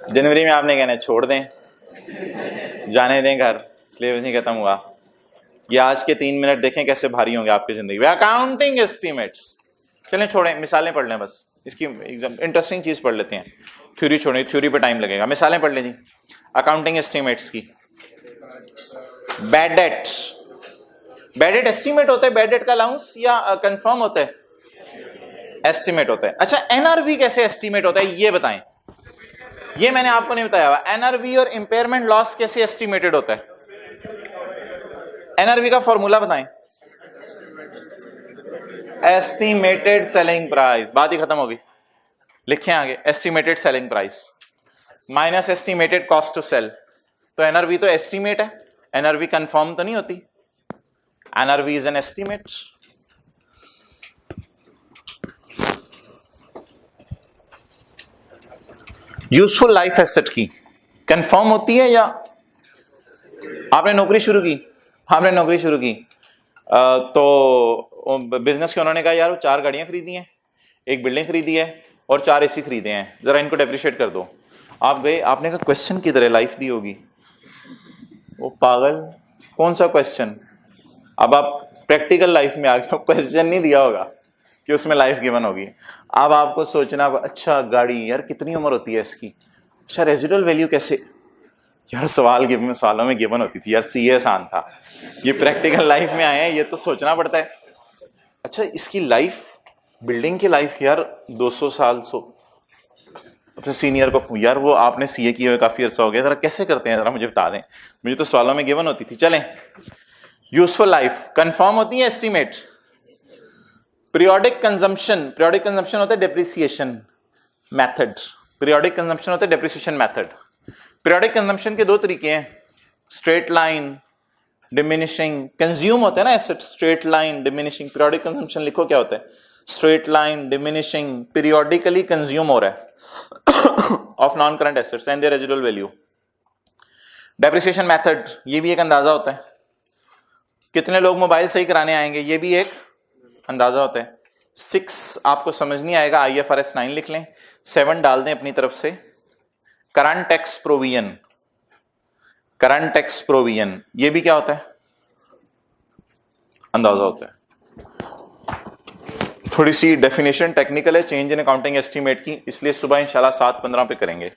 जनवरी में आपने कहना छोड़ दें, जाने दें घर, सिलेबस नहीं खत्म हुआ। ये आज के 3 मिनट देखें कैसे भारी होंगे आपकी जिंदगी में। अकाउंटिंग एस्टिमेट्स, चलें छोड़ें, मिसालें पढ़ लें, बस इसकी एग्जाम इंटरेस्टिंग चीज पढ़ लेते हैं, थ्योरी छोड़ें, थ्योरी पे टाइम लगेगा, मिसालें पढ़ लें जी अकाउंटिंग एस्टिमेट्स की। Bad debt, bad debt estimate होता है, बैड डेट का अलाउंस या कंफर्म होता है? एस्टिमेट होता है। अच्छा, एनआरवी कैसे एस्टिमेट होता है ये बताएं, ये मैंने आपको नहीं बताया हुआ। एनआरवी और इंपेयरमेंट लॉस कैसे एस्टिमेटेड होता है? एनआरवी का फॉर्मूला बताएं। एस्टिमेटेड सेलिंग प्राइस, बात ही खत्म होगी, लिखें आगे, estimated selling price minus estimated cost to sell. तो एनआरवी तो एस्टिमेट है, एनआरवी कंफर्म तो नहीं होती, NRV is an estimate. Useful life asset की कंफर्म होती है या आपने नौकरी शुरू की, आपने नौकरी शुरू की तो बिजनेस के उन्होंने कहा यार वो 4 गाड़ियां खरीदी हैं, एक बिल्डिंग खरीदी है और 4 एसी खरीदे हैं, जरा इनको डेप्रिशिएट कर दो। आप गए, आपने कहा क्वेश्चन किधर है, लाइफ दी होगी। वो पागल, कौन सा क्वेश्चन? अब आप प्रैक्टिकल लाइफ में आ गए, क्वेश्चन नहीं दिया होगा, कि उसमें लाइफ गिवन होगी। अब आपको सोचना, अच्छा गाड़ी यार कितनी उम्र होती है इसकी, अच्छा रेजिडुअल वैल्यू कैसे, यार सवालों में गिवन होती थी यार, सीए आसान था, ये प्रैक्टिकल लाइफ में आए हैं, ये तो सोचना पड़ता है। अच्छा इसकी लाइफ, बिल्डिंग की लाइफ यार 200 साल, अपने सीनियर को, यार वो आपने सीए किए हुए काफी अर्सा हो गया, जरा कैसे करते हैं जरा मुझे बता दें, मुझे तो सवालों में गिवन होती थी। चलें, यूजफुल लाइफ कंफर्म होती है एस्टीमेट। पीरियोडिक कंजम्पशन होता है डेप्रिसिएशन मेथड, पीरियोडिक कंजम्पशन होता है डेप्रिसिएशन मेथड। पीरियोडिक कंजम्पशन के दो तरीके हैं, स्ट्रेट लाइन, डिमिनिशिंग। कंज्यूम होता है ना asset, straight line, diminishing. Periodic consumption लिखो क्या होता है, straight line, diminishing, periodically consume हो रहा है of non current assets and their residual value. Depreciation method, ये भी एक अंदाजा होता है, कितने लोग मोबाइल सही कराने आएंगे, ये भी एक अंदाजा होता है। 6 आपको समझ नहीं आएगा, IFRS 9 लिख लें, 7 डाल दें अपनी तरफ से। Current tax provision, current tax provision, ये भी क्या होता है, अंदाजा होता है। थोड़ी सी डेफिनेशन टेक्निकल है, चेंज इन अकाउंटिंग एस्टीमेट की, इसलिए सुबह इंशाल्लाह 7:15 पे करेंगे।